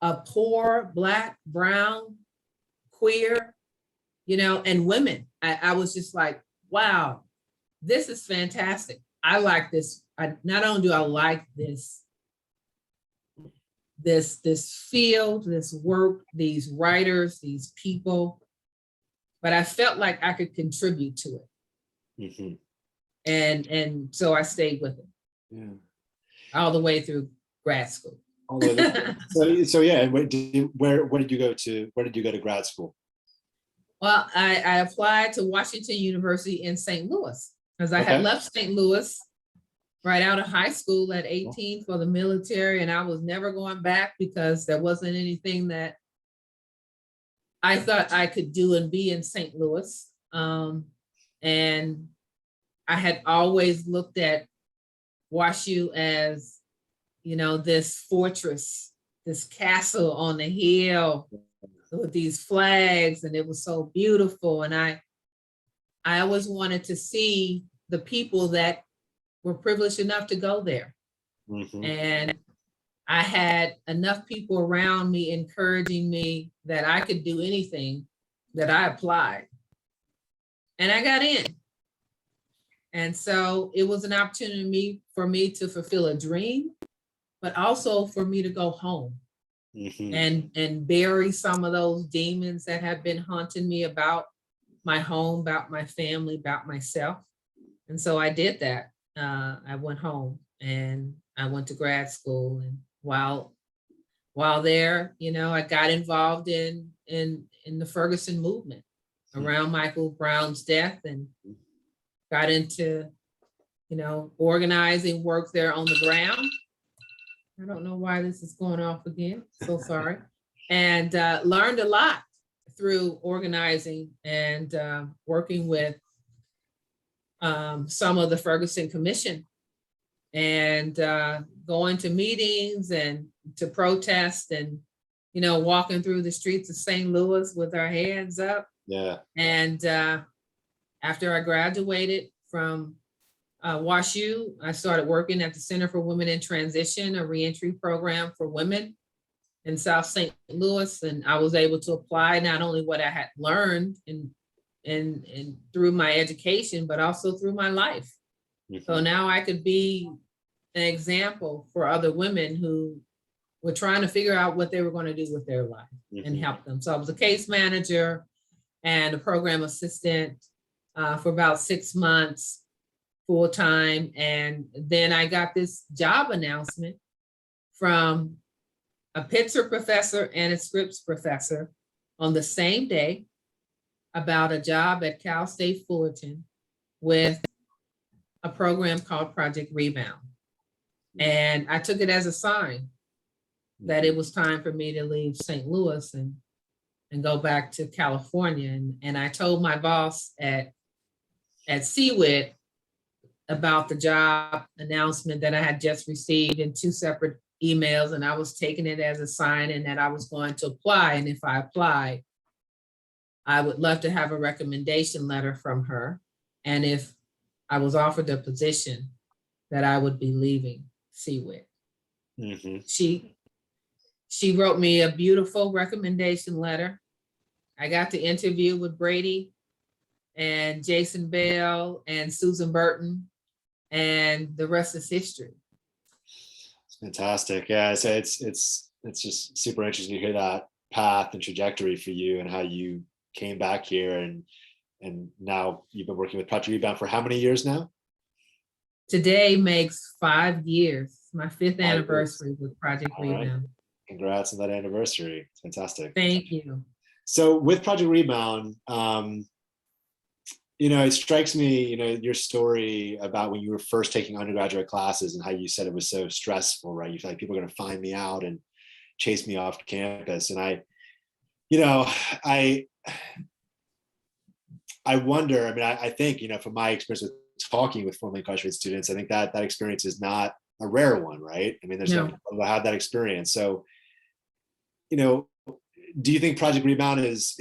of poor, Black, brown, queer, you know, and women. I was just like, wow, this is fantastic. I like this. Not only do I like this field, this work, these writers, these people, but I felt like I could contribute to it. Mm-hmm. And so I stayed with it. Yeah. All the way through grad school. So yeah, where did you go to grad school? Well, I applied to Washington University in St. Louis because I had left St. Louis right out of high school at 18 for the military, and I was never going back because there wasn't anything that I thought I could do and be in St. Louis. And I had always looked at WashU as, you know, this fortress, this castle on the hill with these flags, and it was so beautiful. And I always wanted to see the people that were privileged enough to go there. Mm-hmm. And I had enough people around me encouraging me that I could do anything that I applied. And I got in. And so it was an opportunity for me to fulfill a dream, but also for me to go home. Mm-hmm. and bury some of those demons that have been haunting me about my home, about my family, about myself. And so I did that. I went home and I went to grad school. And while there, you know, I got involved in the Ferguson movement around Michael Brown's death, and got into, you know, organizing work there on the ground. I don't know why this is going off again. So sorry. And learned a lot through organizing and working with some of the Ferguson Commission, and going to meetings and to protest, and, you know, walking through the streets of St. Louis with our hands up. Yeah. And after I graduated from WashU, I started working at the Center for Women in Transition, a reentry program for women in South St. Louis. And I was able to apply not only what I had learned in and through my education, but also through my life. So now I could be an example for other women who were trying to figure out what they were going to do with their life and help them. So I was a case manager and a program assistant for about 6 months, full time. And then I got this job announcement from a Pitzer professor and a Scripps professor on the same day about a job at Cal State Fullerton with a program called Project Rebound. And I took it as a sign that it was time for me to leave St. Louis and go back to California. And I told my boss at CWIT about the job announcement that I had just received in 2 separate emails, and I was taking it as a sign and that I was going to apply. And if I applied, I would love to have a recommendation letter from her. And if I was offered a position, that I would be leaving CWIT. She wrote me a beautiful recommendation letter. I got to interview with Brady and Jason Bell and Susan Burton, and the rest is history. It's fantastic. Yeah, so it's just super interesting to hear that path and trajectory for you and how you came back here, and now you've been working with Project Rebound for how many years now? Today makes 5 years. My 5th anniversary with Project Rebound. Congrats on that anniversary. It's fantastic. Thank you. So with Project Rebound, it strikes me, your story about when you were first taking undergraduate classes and how you said it was so stressful, right? You feel like people are going to find me out and chase me off campus. And I wonder, I think, from my experience with talking with formerly incarcerated students, I think that experience is not a rare one, right? There's no people who have that experience. So, do you think Project Rebound is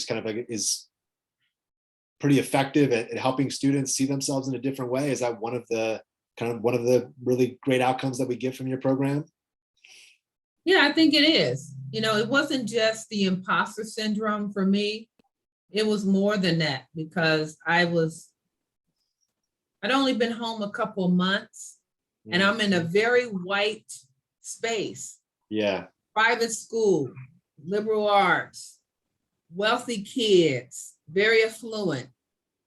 kind of like is pretty effective at helping students see themselves in a different way? Is that one of the really great outcomes that we get from your program? Yeah, I think it is. It wasn't just the imposter syndrome for me. It was more than that, because I'd only been home a couple of months, and I'm in a very white space. Yeah. Private school, liberal arts, wealthy kids, very affluent.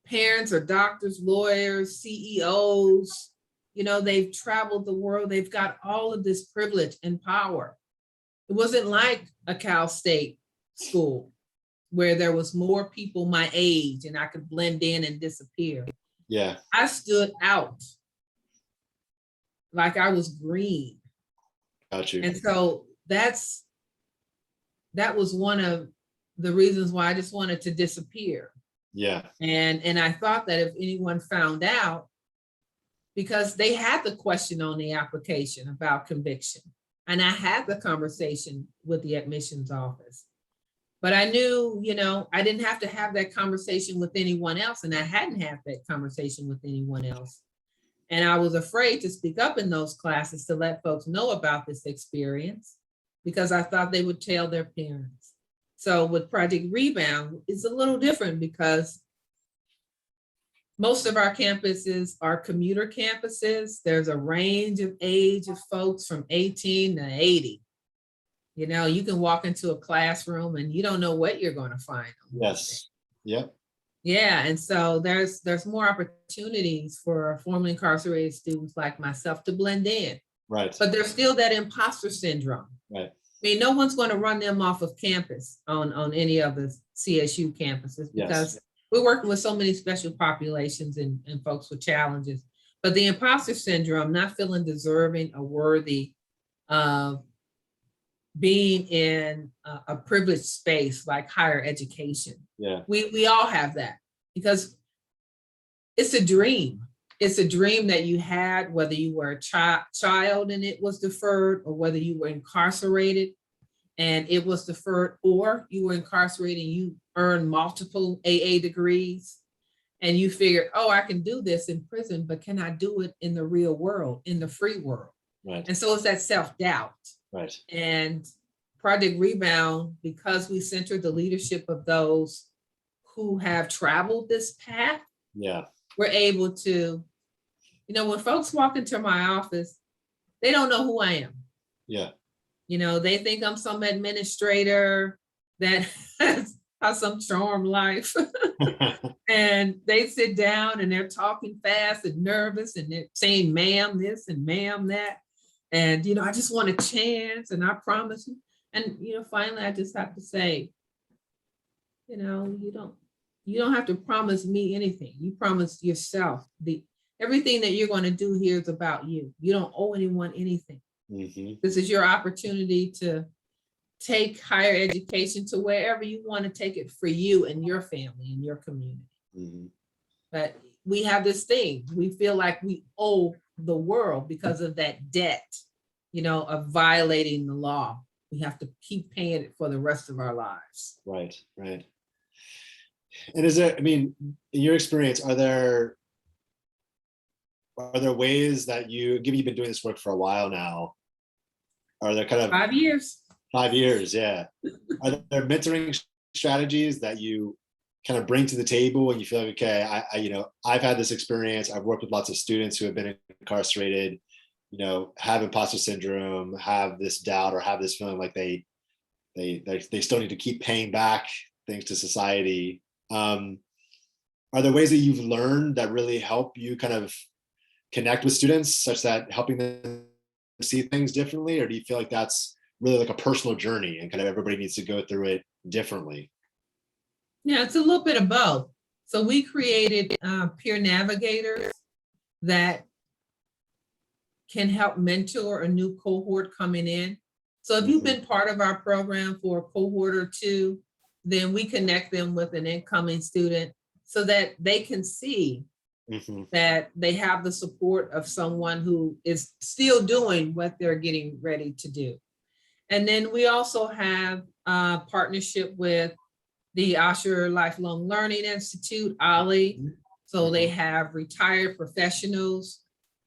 Parents are doctors, lawyers, CEOs. They've traveled the world. They've got all of this privilege and power. It wasn't like a Cal State school where there was more people my age and I could blend in and disappear. Yeah. I stood out like I was green. Got you. And so that was one of the reasons why I just wanted to disappear. Yeah. And I thought that if anyone found out, because they had the question on the application about conviction, and I had the conversation with the admissions office, but I knew, I didn't have to have that conversation with anyone else, and I hadn't had that conversation with anyone else. And I was afraid to speak up in those classes to let folks know about this experience, because I thought they would tell their parents. So with Project Rebound, it's a little different, because most of our campuses are commuter campuses. There's a range of age of folks from 18 to 80. You can walk into a classroom and you don't know what you're going to find. Yes. Yep. Yeah. And so there's more opportunities for formerly incarcerated students like myself to blend in. Right. But there's still that imposter syndrome. Right. No one's going to run them off of campus on any of the CSU campuses, because we're working with so many special populations and folks with challenges. But the imposter syndrome, not feeling deserving or worthy of being in a privileged space like higher education. Yeah. We all have that, because it's a dream. It's a dream that you had, whether you were a child and it was deferred, or whether you were incarcerated and it was deferred, or you were incarcerated and you earned multiple AA degrees and you figured, oh, I can do this in prison, but can I do it in the real world, in the free world? Right. And so it's that self-doubt. Right. And Project Rebound, because we centered the leadership of those who have traveled this path, Yeah. we're able to, when folks walk into my office, they don't know who I am. Yeah. They think I'm some administrator that has some charm life. And they sit down and they're talking fast and nervous and they're saying, ma'am, this and ma'am, that. And, I just want a chance and I promise you. And, finally, I just have to say, you don't have to promise me anything. You promise yourself. Everything that you're going to do here is about you. You don't owe anyone anything. Mm-hmm. This is your opportunity to take higher education to wherever you want to take it for you and your family and your community. Mm-hmm. But we have this thing, we feel like we owe the world because of that debt, of violating the law. We have to keep paying it for the rest of our lives. Right. And in your experience, are there ways that given you've been doing this work for a while now, are there kind of 5 years? 5 years, yeah. Are there mentoring strategies that you kind of bring to the table and you feel like, okay, I've had this experience. I've worked with lots of students who have been incarcerated, have imposter syndrome, have this doubt, or have this feeling like they still need to keep paying back things to society. Are there ways that you've learned that really help you kind of connect with students, such that helping them see things differently? Or do you feel like that's really like a personal journey and kind of everybody needs to go through it differently? Yeah, it's a little bit of both. So we created peer navigators that can help mentor a new cohort coming in. So if you've been part of our program for a cohort or two, then we connect them with an incoming student so that they can see that they have the support of someone who is still doing what they're getting ready to do. And then we also have a partnership with the Osher Lifelong Learning Institute, OLLI. So they have retired professionals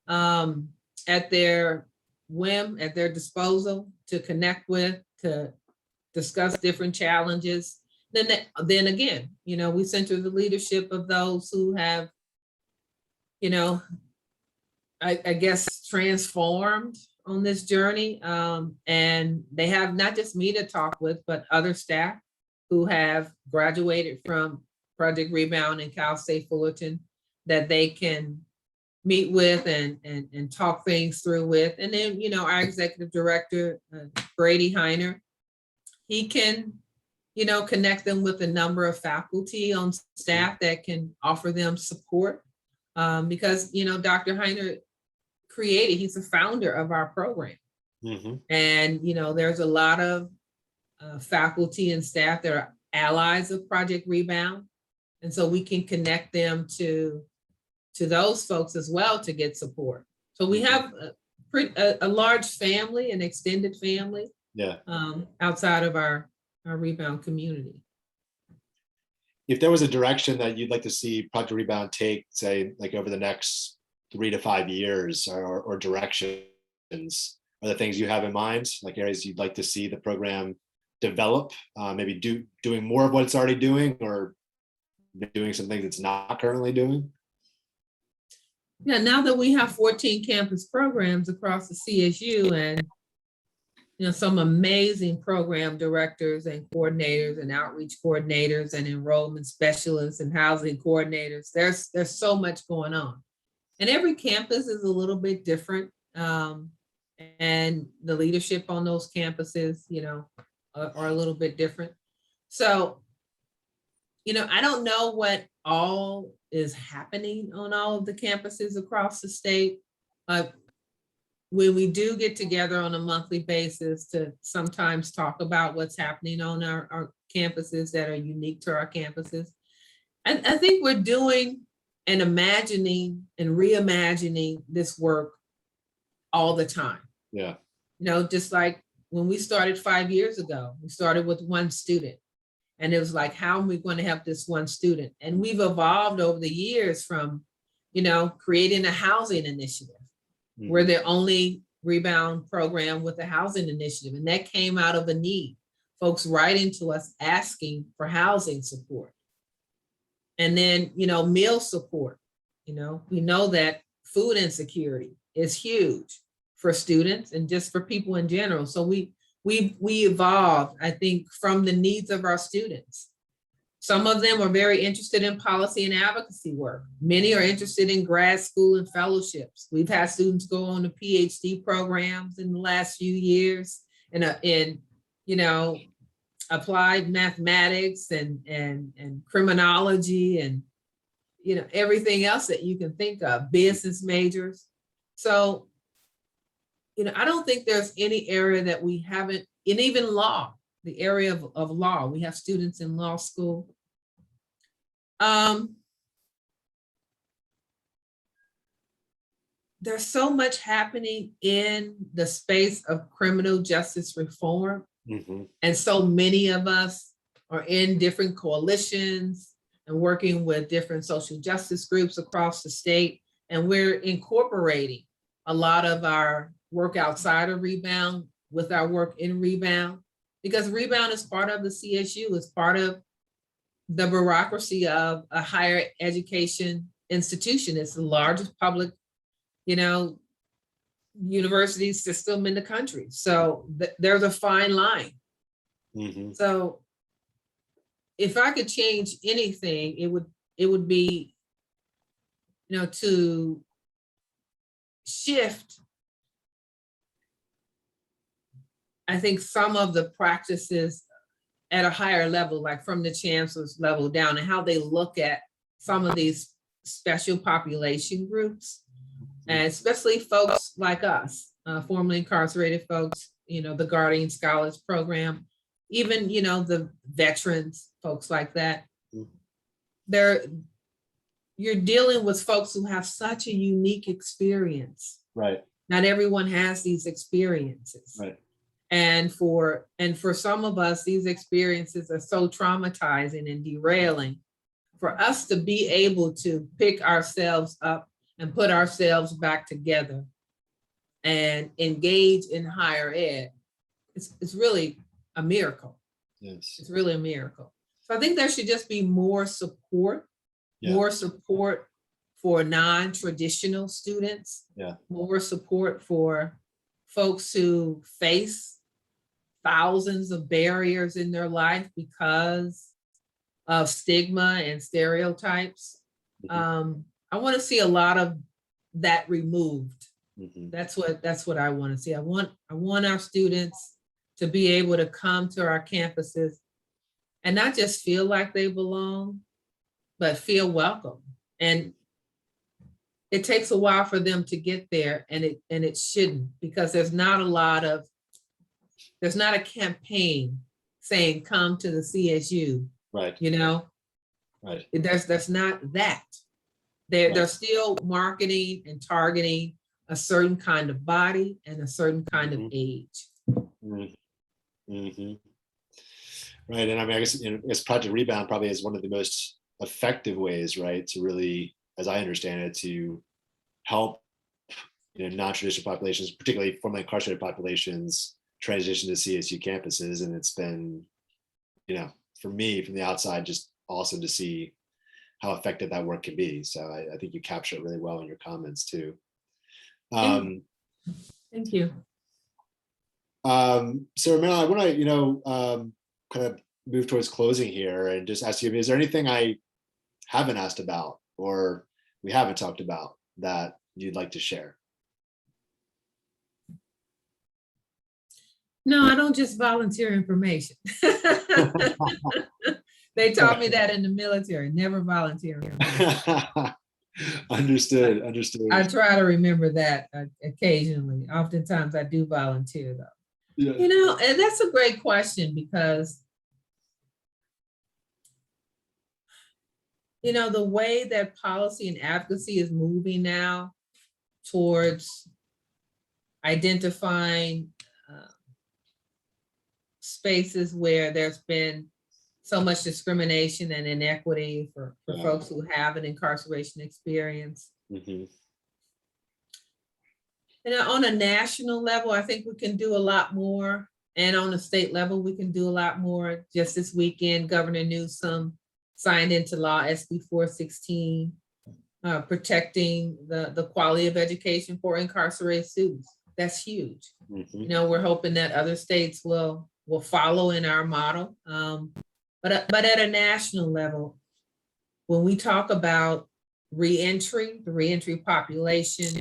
at their whim, at their disposal to connect with, to discuss different challenges. Then again, we center the leadership of those who have, I guess, transformed on this journey. And they have not just me to talk with, but other staff who have graduated from Project Rebound and Cal State Fullerton that they can meet with and talk things through with. And then, our executive director, Brady Heiner, he can, connect them with a number of faculty on staff that can offer them support. Because, Dr. Heiner he's the founder of our program. And, there's a lot of faculty and staff that are allies of Project Rebound. And so we can connect them to those folks as well to get support. So we have a large family, an extended family, outside of our Rebound community. If there was a direction that you'd like to see Project Rebound take, say, like over the next 3 to 5 years, or directions, are there things you have in mind, like areas you'd like to see the program develop, maybe doing more of what it's already doing, or doing some things it's not currently doing? Yeah, now that we have 14 campus programs across the CSU and some amazing program directors and coordinators and outreach coordinators and enrollment specialists and housing coordinators, there's so much going on. And every campus is a little bit different. And the leadership on those campuses, are a little bit different. So, I don't know what all is happening on all of the campuses across the state. When we do get together on a monthly basis to sometimes talk about what's happening on our campuses that are unique to our campuses, I think we're doing and imagining and reimagining this work all the time. Yeah. Just like when we started 5 years ago, we started with one student. And it was like, how are we going to help this one student? And we've evolved over the years from, creating a housing initiative. We're the only Rebound program with a housing initiative. And that came out of a need. Folks writing to us asking for housing support. And then, meal support. We know that food insecurity is huge for students and just for people in general. So we evolved, I think, from the needs of our students. Some of them are very interested in policy and advocacy work. Many are interested in grad school and fellowships. We've had students go on to PhD programs in the last few years in applied mathematics and criminology and everything else that you can think of, business majors. So, I don't think there's any area that we haven't, in even law, the area of law, we have students in law school. There's so much happening in the space of criminal justice reform. And so many of us are in different coalitions and working with different social justice groups across the state. And we're incorporating a lot of our work outside of Rebound with our work in Rebound, because Rebound is part of the CSU, is part of the bureaucracy of a higher education institution. It's the largest public, university system in the country. So there's a fine line. So if I could change anything, it would be, to shift, I think, some of the practices at a higher level, like from the chancellor's level down, and how they look at some of these special population groups, and especially folks like us, formerly incarcerated folks, the Guardian Scholars Program, even, the veterans, folks like that. You're dealing with folks who have such a unique experience. Right. Not everyone has these experiences. Right. And for some of us, these experiences are so traumatizing and derailing. For us to be able to pick ourselves up and put ourselves back together and engage in higher ed, it's really a miracle. Yes. It's really a miracle. So I think there should just be more support, more support for non-traditional students, more support for folks who face thousands of barriers in their life because of stigma and stereotypes. I want to see a lot of that removed. That's what I want to see. I want our students to be able to come to our campuses and not just feel like they belong, but feel welcome. And it takes a while for them to get there, and it shouldn't, because there's not a campaign saying come to the CSU. Right. Right. There's not that. They're still marketing and targeting a certain kind of body and a certain kind of age. Right. And I mean, I guess Project Rebound probably is one of the most effective ways, right, to really, as I understand it, to help non-traditional populations, particularly formerly incarcerated populations, transition to CSU campuses. And it's been, for me from the outside, just awesome to see how effective that work can be. So I think you capture it really well in your comments too. Thank you. So Romarilyn, I want to, kind of move towards closing here and just ask you, is there anything I haven't asked about or we haven't talked about that you'd like to share? No, I don't just volunteer information. They taught me that in the military, never volunteer information. Understood. I try to remember that occasionally. Oftentimes I do volunteer though. Yeah. And that's a great question because, the way that policy and advocacy is moving now towards identifying spaces where there's been so much discrimination and inequity for folks who have an incarceration experience. And on a national level, I think we can do a lot more. And on a state level, we can do a lot more. Just this weekend, Governor Newsom signed into law SB 416, protecting the quality of education for incarcerated students. That's huge. You know, we're hoping that other states will follow in our model. But at a national level, when we talk about reentry, the reentry population,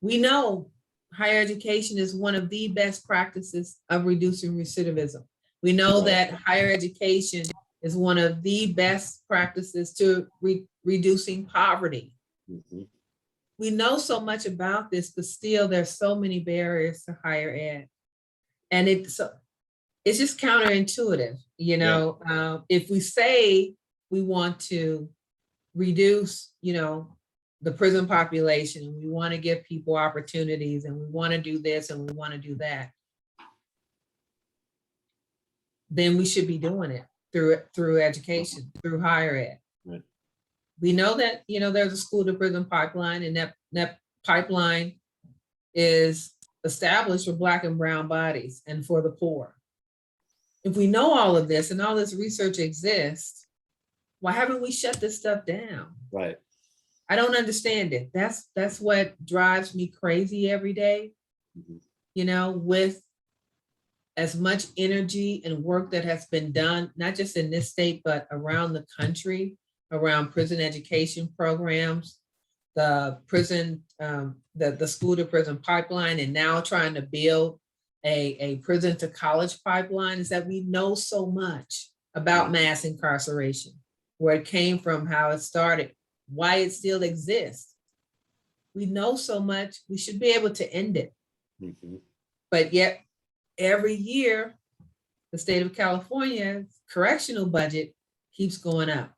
we know higher education is one of the best practices of reducing recidivism. We know that higher education is one of the best practices to reducing poverty. We know so much about this, but still there's so many barriers to higher ed. And it's just counterintuitive, you know. If we say we want to reduce, you know, the prison population, and we want to give people opportunities, and we want to do this and we want to do that, then we should be doing it through education, through higher ed. Right. We know that, you know, there's a school to prison pipeline, and that pipeline is established for Black and brown bodies and for the poor. If we know all of this and all this research exists, why haven't we shut this stuff down? Right. I don't understand it. That's what drives me crazy every day. You know, with as much energy and work that has been done, not just in this state, but around the country, around prison education programs, the prison, the school to prison pipeline, and now trying to build a prison to college pipeline, is that we know so much about mass incarceration, where it came from, how it started, why it still exists. We know so much, we should be able to end it. But yet every year, the state of California's correctional budget keeps going up.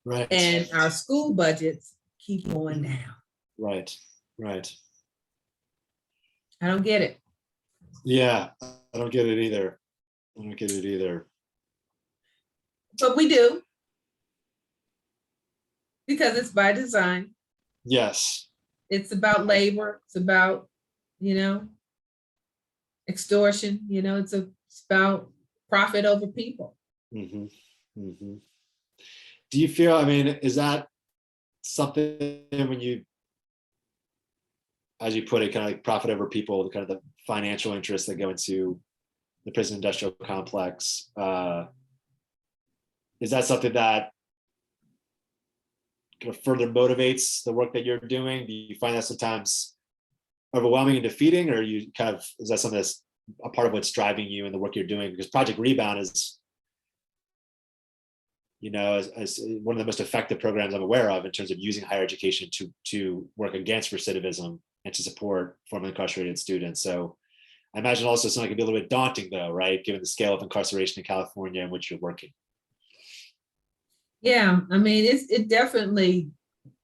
Right. And our school budgets keep going down. Right. Right. I don't get it. Yeah, I don't get it either. I don't get it either. But we do, because it's by design. Yes. It's about labor. It's about, you know, extortion. You know, it's about profit over people. Do you feel, I mean, is that something when you, as you put it, kind of like profit over people, the kind of the financial interests that go into the prison industrial complex, is that something that kind of further motivates the work that you're doing? Do you find that sometimes overwhelming and defeating, or you kind of, is that something that's a part of what's driving you in the work you're doing? Because Project Rebound is, you know, as one of the most effective programs I'm aware of in terms of using higher education to work against recidivism and to support formerly incarcerated students. So I imagine also something can be a little bit daunting though, right? Given the scale of incarceration in California in which you're working. Yeah, I mean, it definitely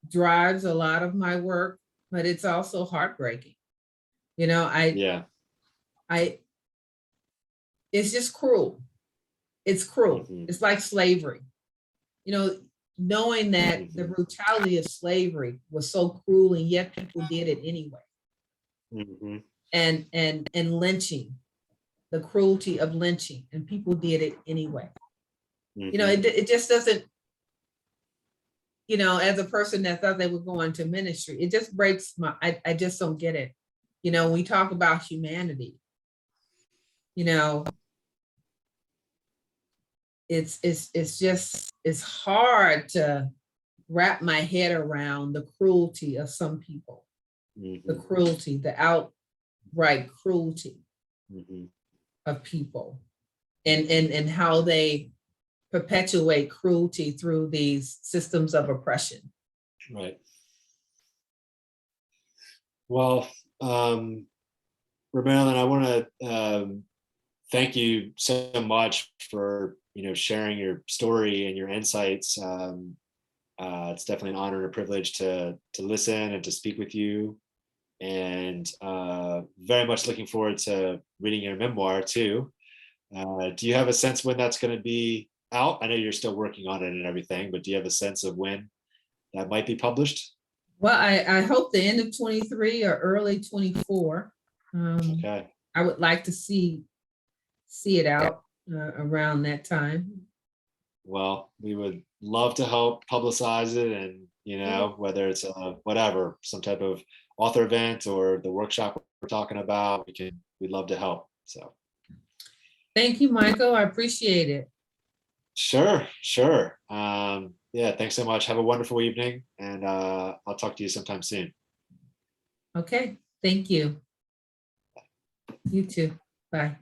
drives a lot of my work, but it's also heartbreaking. You know, it's just cruel. It's cruel. It's like slavery. You know, knowing that the brutality of slavery was so cruel, and yet people did it anyway. And lynching, the cruelty of lynching, and people did it anyway. You know, it just doesn't, you know, as a person that thought they were going to ministry, it just breaks I just don't get it. You know, when we talk about humanity, you know, it's hard to wrap my head around the cruelty of some people, the cruelty, the outright cruelty of people, and how they perpetuate cruelty through these systems of oppression. Right. Well, Romarilyn, I want to thank you so much for, you know, sharing your story and your insights. It's definitely an honor and a privilege to listen and to speak with you, and very much looking forward to reading your memoir too. Do you have a sense when that's going to be out? I know you're still working on it and everything, but do you have a sense of when that might be published? Well, I hope the end of 23 or early 24. Okay. I would like to see it out around that time. well, we would love to help publicize it, and whether it's whatever, some type of author event or the workshop we're talking about, we'd love to help. So Thank you, Michael. I appreciate it. sure. Yeah, thanks so much. Have a wonderful evening, and I'll talk to you sometime soon. Okay, thank you. You too. Bye.